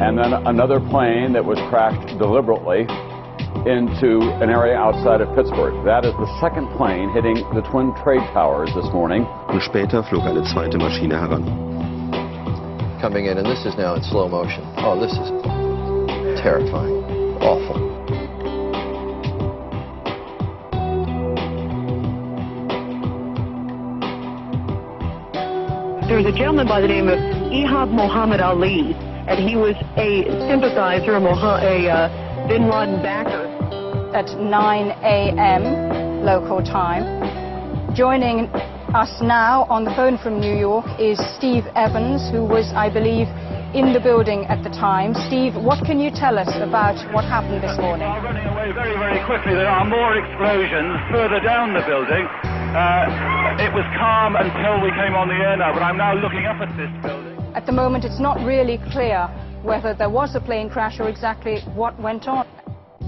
and then another plane that was crashed deliberately into an area outside of Pittsburgh. That is the second plane hitting the Twin Trade Towers this morning. Und später flog eine zweite Maschine heran. Coming in, and this is now in slow motion. Oh, this is terrifying. Awful. There was a gentleman by the name of Ihab Muhammad Ali, and he was a sympathizer, a Bin Laden backer. At 9 a.m. local time. Joining us now on the phone from New York is Steve Evans, who was, I believe, in the building at the time. Steve, what can you tell us about what happened this morning? Running away very, very quickly. There are more explosions further down the building. It was calm until we came on the air now, but I'm now looking up at this building. At the moment, it's not really clear whether there was a plane crash or exactly what went on.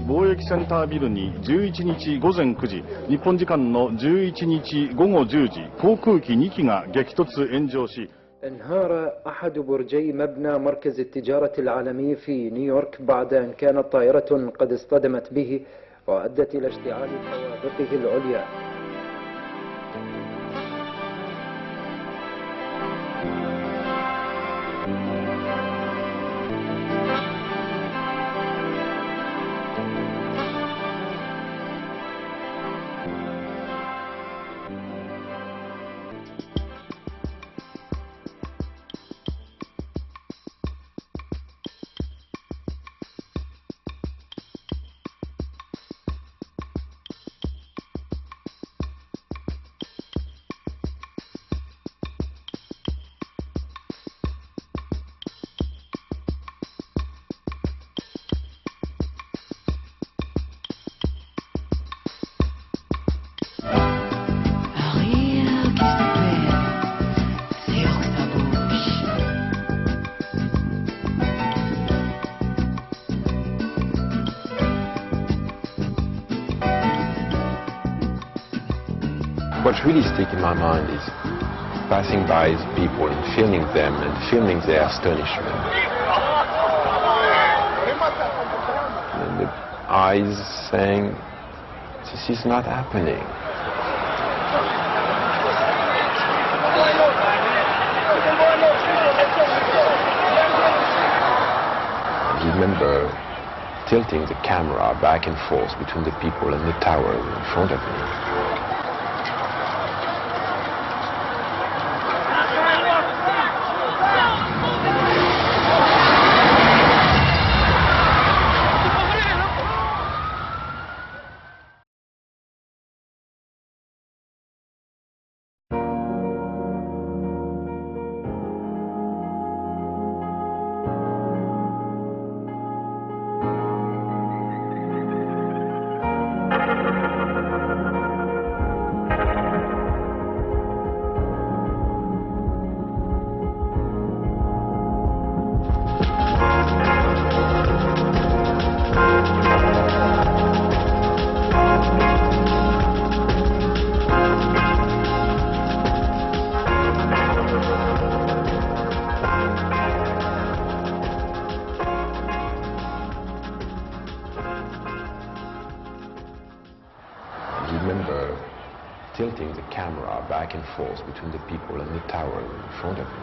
貿易センタービルに11日午前9時、日本時間の11日午後10時、航空機2機が激突炎上し、انهار أحد برجي مبنى مركز التجارة العالمي في نيويورك بعد أن كانت طائرة قد اصطدمت به وأدت إلى اشتعال طوابقه العليا. What's really sticking in my mind is passing by people and filming them and filming their astonishment. And the eyes saying, this is not happening. I remember tilting the camera back and forth between the people and the tower in front of me. Remember tilting the camera back and forth between the people and the tower in front of me.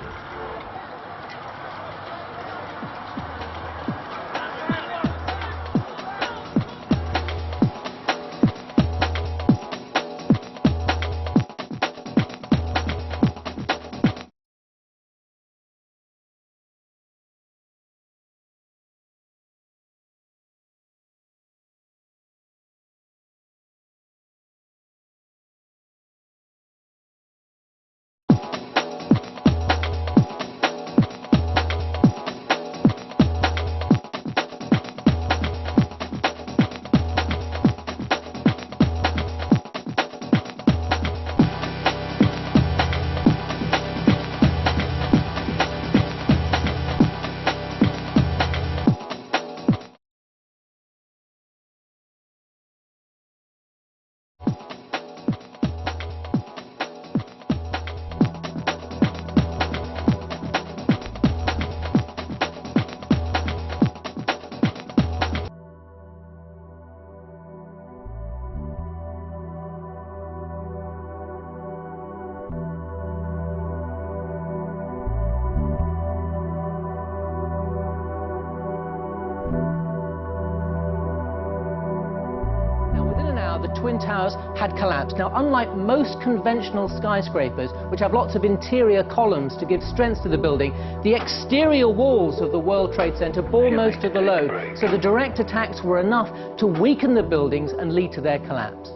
the Twin Towers had collapsed. Now, unlike most conventional skyscrapers, which have lots of interior columns to give strength to the building, the exterior walls of the World Trade Center bore most of the load, so the direct attacks were enough to weaken the buildings and lead to their collapse.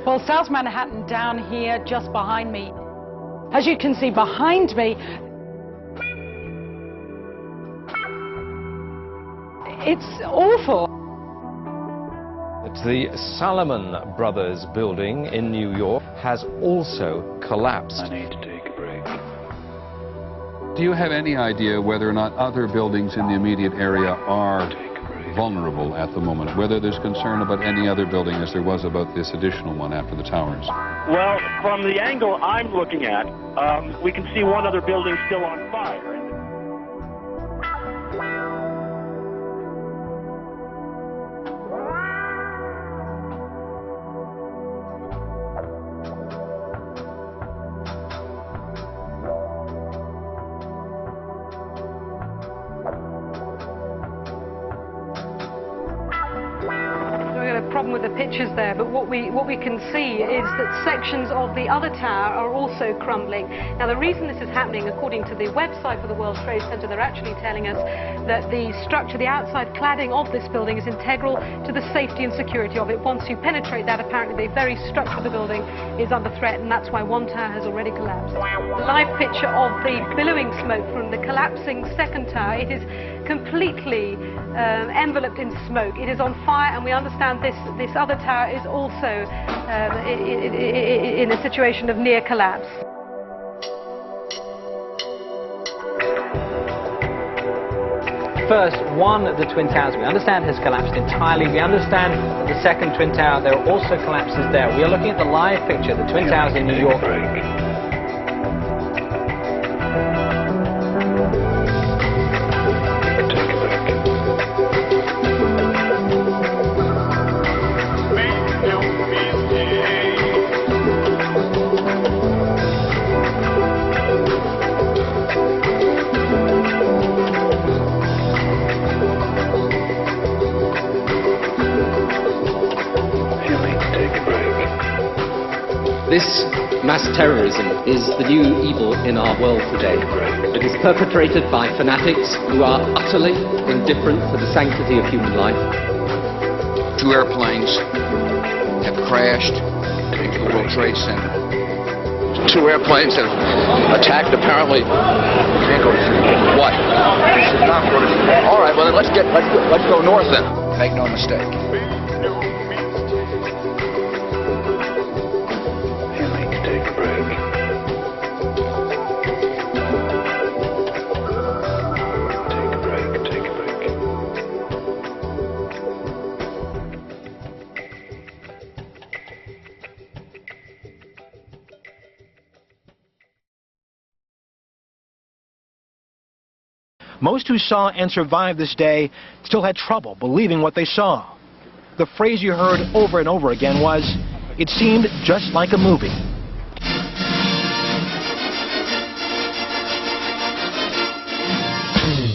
Well, South Manhattan down here just behind me. As you can see behind me, it's awful. The Salomon Brothers building in New York has also collapsed. I need to take a break. Do you have any idea whether or not other buildings in the immediate area are vulnerable at the moment, whether there's concern about any other building as there was about this additional one after the towers? Well, from the angle I'm looking at, we can see one other building still on fire. Problem with the pictures there, but what we can see is that sections of the other tower are also crumbling. Now, the reason this is happening, according to the website for the World Trade Center, they're actually telling us that the structure, the outside cladding of this building is integral to the safety and security of it. Once you penetrate that, apparently the very structure of the building is under threat, and that's why one tower has already collapsed. A live picture of the billowing smoke from the collapsing second tower. It is completely enveloped in smoke. It is on fire, and we understand this other tower is also in a situation of near collapse. First, one of the Twin Towers we understand has collapsed entirely. We understand that the second Twin Tower, there are also collapses there. We are looking at the live picture, the Twin Towers in New York. This mass terrorism is the new evil in our world today. It is perpetrated by fanatics who are utterly indifferent to the sanctity of human life. 2 airplanes have crashed into the World Trade Center. 2 airplanes have attacked apparently. What? All right, well then let's go north then. Make no mistake. Most who saw and survived this day still had trouble believing what they saw. The phrase you heard over and over again was, "It seemed just like a movie."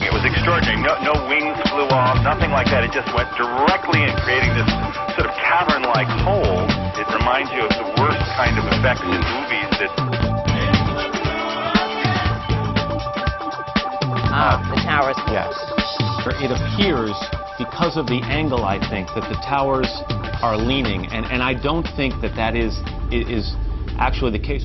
It was extraordinary. No wings flew off, nothing like that. It just went directly in, creating this sort of cavern-like hole. It reminds you of the worst kind of effects in movies that... The towers. Yes. It appears, because of the angle, I think, that the towers are leaning, and I don't think that that is actually the case.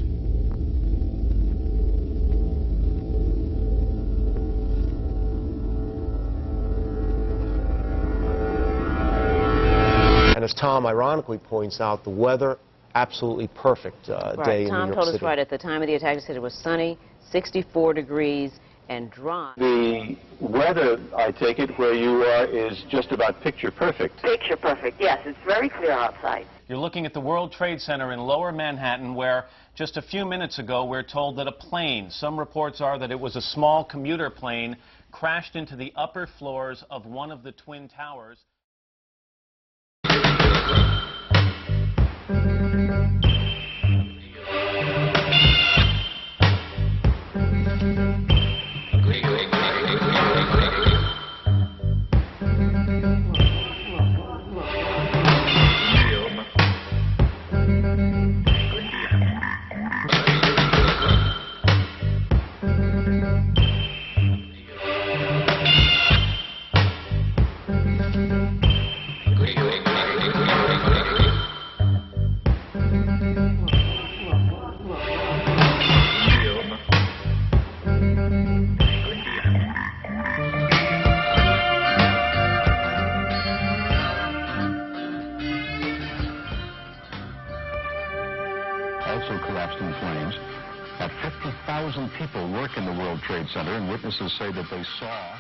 And as Tom ironically points out, the weather, absolutely perfect day in New York City. Tom told us right at the time of the attack, he said it was sunny, 64 degrees, and dry. The weather, I take it, where you are is just about picture perfect. Picture perfect, yes. It's very clear outside. You're looking at the World Trade Center in Lower Manhattan, where just a few minutes ago we're told that a plane, some reports are that it was a small commuter plane, crashed into the upper floors of one of the Twin Towers. World Trade Center, and witnesses say that they saw...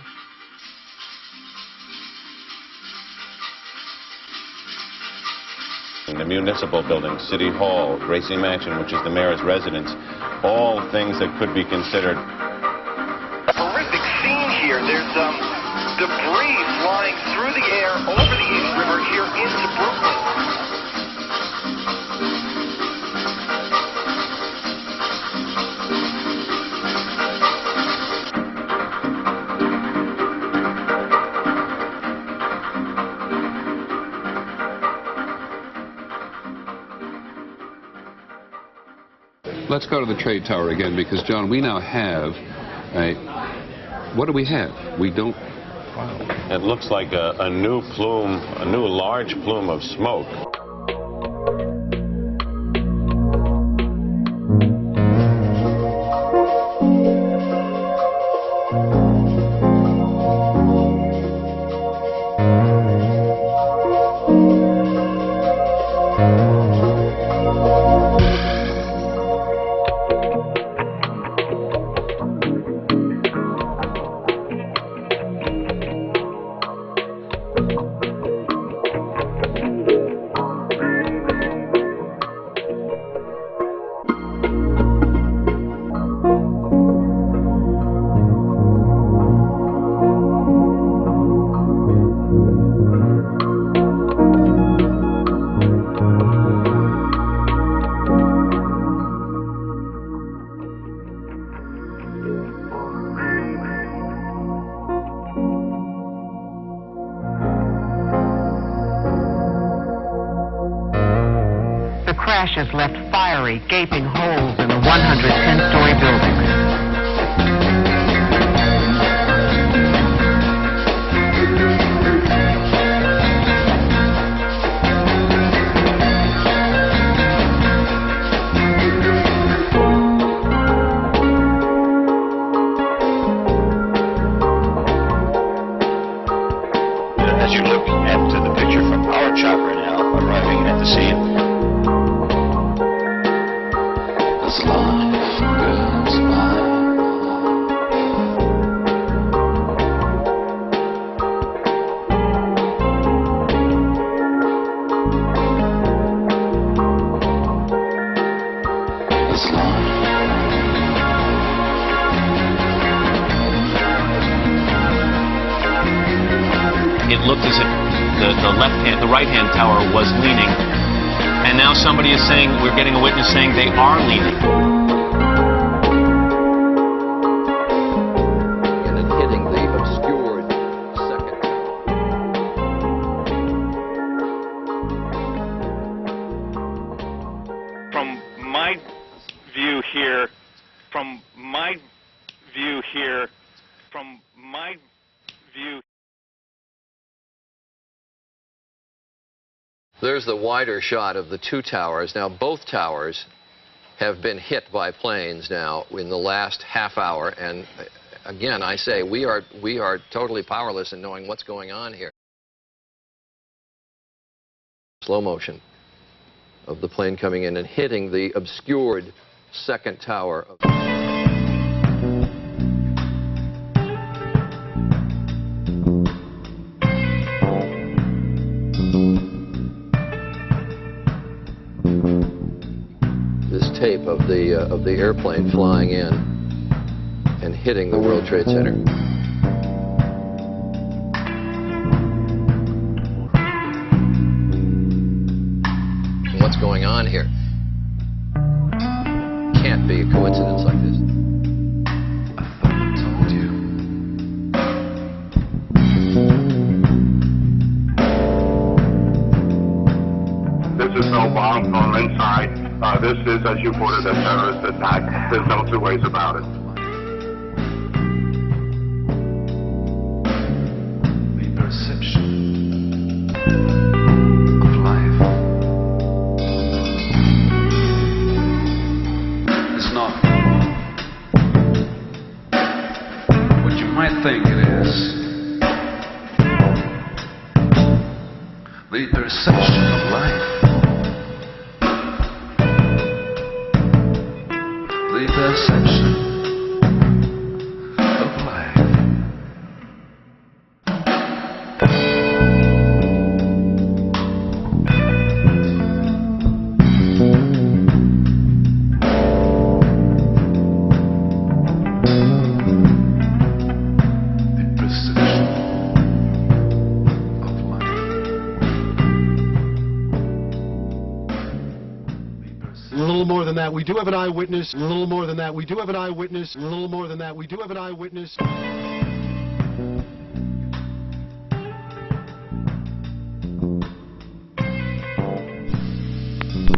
The municipal building, City Hall, Gracie Mansion, which is the mayor's residence, all things that could be considered. A horrific scene here. There's debris flying through the air over the East River here into Brooklyn. Let's go to the trade tower again, because, John, we now have what do we have? We don't... Wow. It looks like a new plume, a new large plume of smoke. Has left fiery, gaping holes in the 110-story buildings. As you look at the picture from our chopper now, arriving at the scene, it looked as if the right-hand tower was leaning, and now somebody is saying, we're getting a witness saying they are leaning. And then hitting the obscured second. From my view here, from my view here, from my view. There's the wider shot of the two towers. Now, both towers have been hit by planes now in the last half hour. And again, I say we are totally powerless in knowing what's going on here. Slow motion of the plane coming in and hitting the obscured second tower. Tape of the airplane flying in and hitting the World Trade Center. What's going on here? Can't be a coincidence like this. I thought I told you. This is no bomb from inside. This is, as you put it, a terrorist attack. There's no two ways about it. The perception of life is not what you might think it is. The perception of life. The perception We do have an eyewitness. A little more than that. We do have an eyewitness. A little more than that. We do have an eyewitness.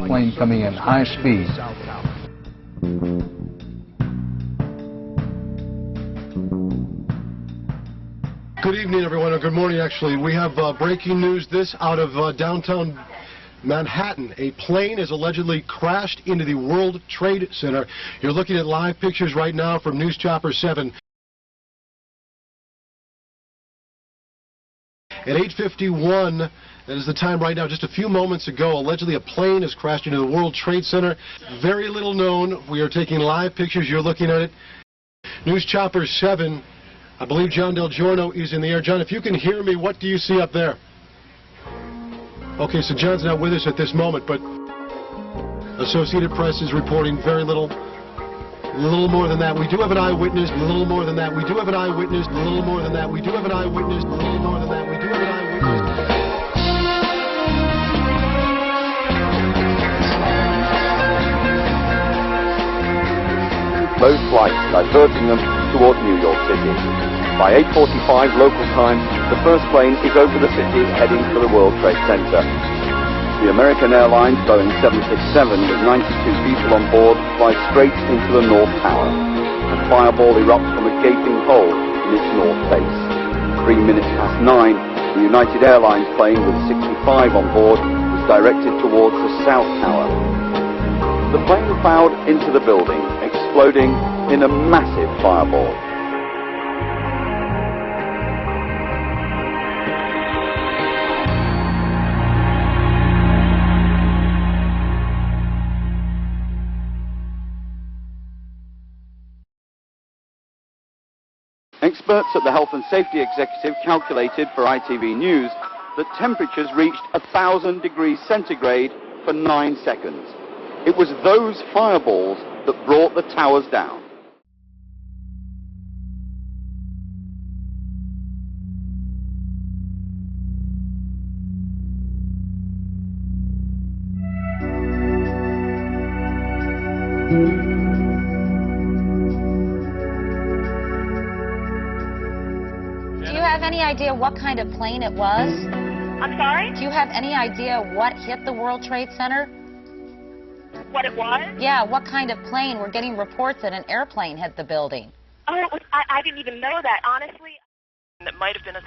Plane coming in high speed. Good evening, everyone, or good morning, actually. We have breaking news. This out of downtown Manhattan. A plane has allegedly crashed into the World Trade Center. You're looking at live pictures right now from News Chopper 7. At 8:51, that is the time right now, just a few moments ago, allegedly a plane has crashed into the World Trade Center. Very little known. We are taking live pictures. You're looking at it. News Chopper 7. I believe John Del Giorno is in the air. John, if you can hear me, what do you see up there? Okay, so John's not with us at this moment, but Associated Press is reporting very little. A little more than that. We do have an eyewitness. A little more than that. We do have an eyewitness. A little more than that. We do have an eyewitness. A little more than that. We do have an eyewitness. Most flights diverting them toward New York City. By 8:45 local time, the first plane is over the city heading for the World Trade Center. The American Airlines Boeing 767 with 92 people on board flies straight into the North Tower. A fireball erupts from a gaping hole in its north base. 3 minutes past 9, the United Airlines plane with 65 on board was directed towards the South Tower. The plane plowed into the building, exploding in a massive fireball. Experts at the Health and Safety Executive calculated for ITV News that temperatures reached 1,000 degrees centigrade for 9 seconds. It was those fireballs that brought the towers down. Do you have any idea what kind of plane it was? I'm sorry? Do you have any idea what hit the World Trade Center? What it was? Yeah, what kind of plane? We're getting reports that an airplane hit the building. Oh, I didn't even know that, honestly. That might have been a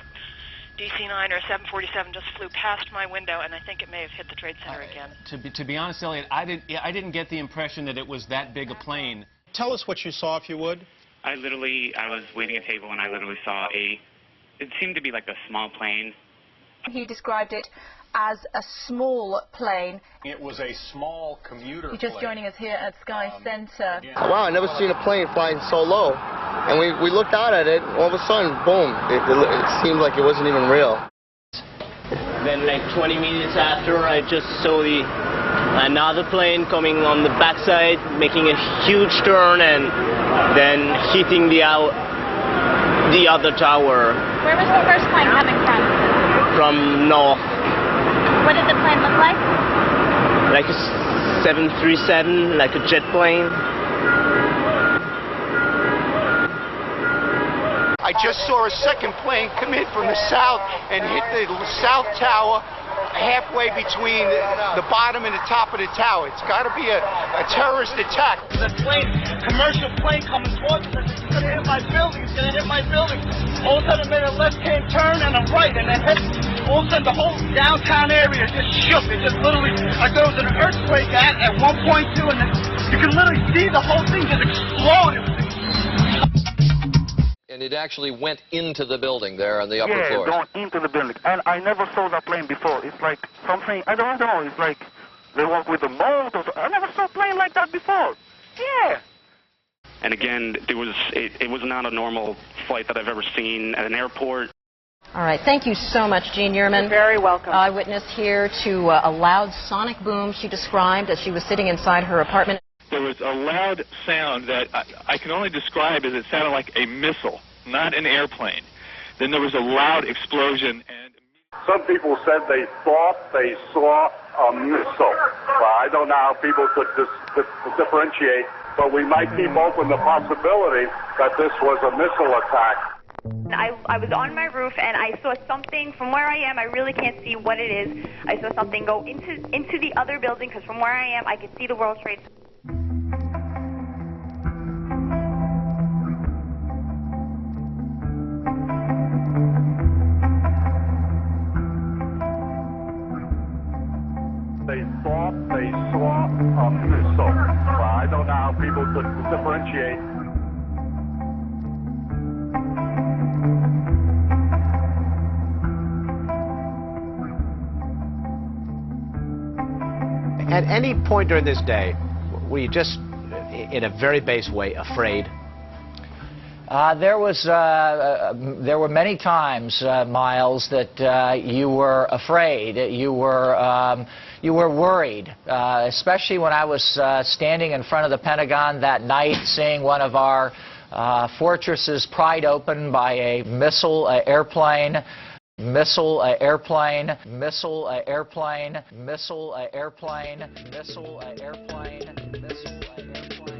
DC-9 or a 747 just flew past my window, and I think it may have hit the Trade Center again. To be honest, Elliot, I didn't get the impression that it was that big a plane. Tell us what you saw, if you would. I was waiting at a table, and I literally saw it seemed to be like a small plane. He described it as a small plane. It was a small commuter plane. You're just joining us here at Sky Center. Wow, I never seen a plane flying so low. And we looked out at it, all of a sudden, boom, it seemed like it wasn't even real. Then like 20 minutes after, I just saw another plane coming on the backside, making a huge turn and then hitting the other tower. Where was the first plane coming from? From north. What did the plane look like? Like a 737, like a jet plane. I just saw a second plane come in from the south and hit the south tower halfway between the bottom and the top of the tower. It's got to be a terrorist attack. The plane, commercial plane coming towards us. It's going to hit my building. It's going to hit my building. All of a sudden, it made a left-hand turn and a right, and it hit. All of a sudden, the whole downtown area just shook. It just literally, like there was an earthquake at 1.2, and then you can literally see the whole thing just explode. And it actually went into the building there on the upper floor. Yeah, going into the building. And I never saw that plane before. It's like something, I don't know, it's like they work with a mold or something. I never saw a plane like that before. Yeah. And again, it was not a normal flight that I've ever seen at an airport. All right, thank you so much, Jean Yearman. You're very welcome. Eyewitness here to a loud sonic boom she described as she was sitting inside her apartment. There was a loud sound that I can only describe as it sounded like a missile, not an airplane. Then there was a loud explosion. And some people said they thought they saw a missile. Well, I don't know how people could differentiate, but we might keep open the possibility that this was a missile attack. I was on my roof and I saw something from where I am. I really can't see what it is. I saw something go into the other building because from where I am, I could see the World Trade Center. They saw a missile. Well, I don't know how people could differentiate. At any point during this day, were you just, in a very base way, afraid? There were many times, Miles, that you were afraid. You were worried, especially when I was standing in front of the Pentagon that night, seeing one of our fortresses pried open by a missile airplane. Missile airplane, missile airplane, missile airplane, missile airplane, missile airplane.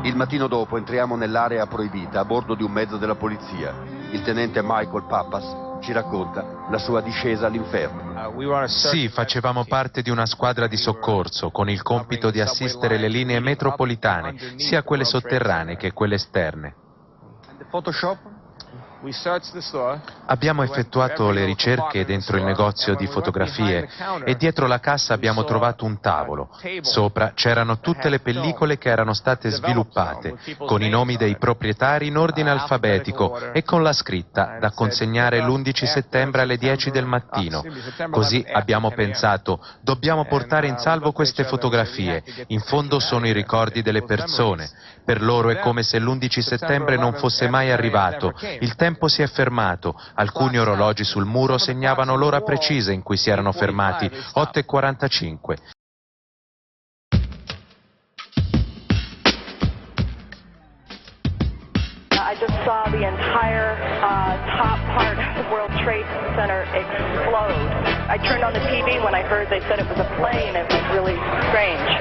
Il mattino dopo entriamo nell'area proibita a bordo di un mezzo della polizia. Il tenente Michael Pappas ci racconta la sua discesa all'inferno. Sì, facevamo parte di una squadra di soccorso con il compito di assistere le linee metropolitane, sia quelle sotterranee che quelle esterne. Photoshop? Abbiamo effettuato le ricerche dentro il negozio di fotografie e dietro la cassa abbiamo trovato un tavolo. Sopra c'erano tutte le pellicole che erano state sviluppate, con i nomi dei proprietari in ordine alfabetico e con la scritta da consegnare l'11 settembre alle 10 del mattino. Così abbiamo pensato, dobbiamo portare in salvo queste fotografie, in fondo sono i ricordi delle persone. Per loro è come se l'11 settembre non fosse mai arrivato. Il tempo si è fermato, alcuni orologi sul muro segnavano l'ora precisa in cui si erano fermati, 8:45. I just saw the entire top part of the World Trade Center explode. I turned on the TV when I heard they said it was a plane. It was really strange.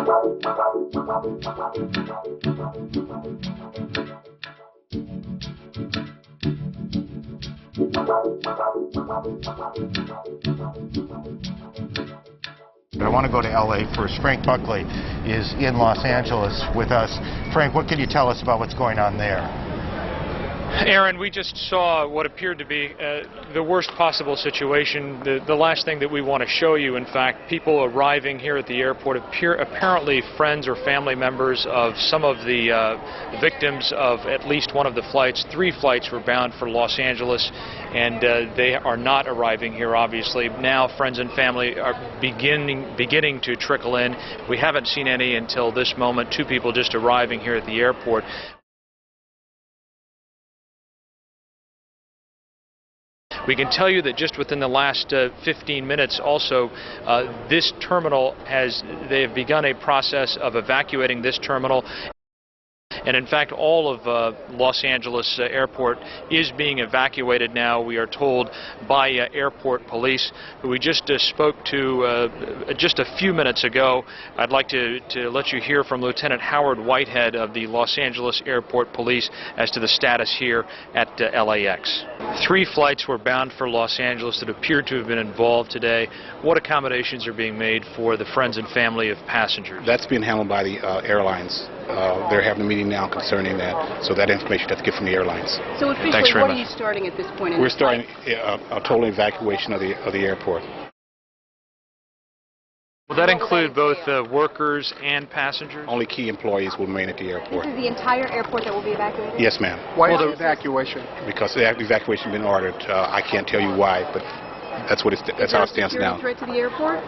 I want to go to LA first. Frank Buckley is in Los Angeles with us. Frank, what can you tell us about what's going on there? Aaron, we just saw what appeared to be the worst possible situation. The last thing that we want to show you, in fact, people arriving here at the airport apparently friends or family members of some of the victims of at least one of the flights. 3 flights were bound for Los Angeles, and they are not arriving here, obviously. Now friends and family are beginning to trickle in. We haven't seen any until this moment. 2 people just arriving here at the airport. We can tell you that just within the last 15 minutes also, this terminal they have begun a process of evacuating this terminal. And in fact, all of Los Angeles Airport is being evacuated now, we are told, by airport police, who we just spoke to just a few minutes ago. I'd like to let you hear from Lieutenant Howard Whitehead of the Los Angeles Airport Police as to the status here at LAX. 3 flights were bound for Los Angeles that appear to have been involved today. What accommodations are being made for the friends and family of passengers? That's being handled by the airlines. They're having a meeting now concerning that, so that information has to get from the airlines. So officially, what are you starting at this point? We're starting a total evacuation of the airport. Will that include both workers and passengers? Only key employees will remain at the airport. This is the entire airport that will be evacuated? Yes, ma'am. Why the evacuation? Because the evacuation has been ordered. I can't tell you why, but that's how it stands now. Is there a security threat to the airport?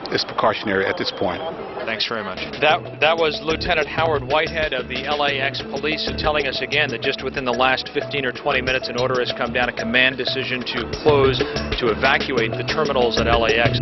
It's precautionary at this point. Thanks very much. That was Lieutenant Howard Whitehead of the LAX Police telling us again that just within the last 15 or 20 minutes an order has come down, a command decision to evacuate the terminals at LAX.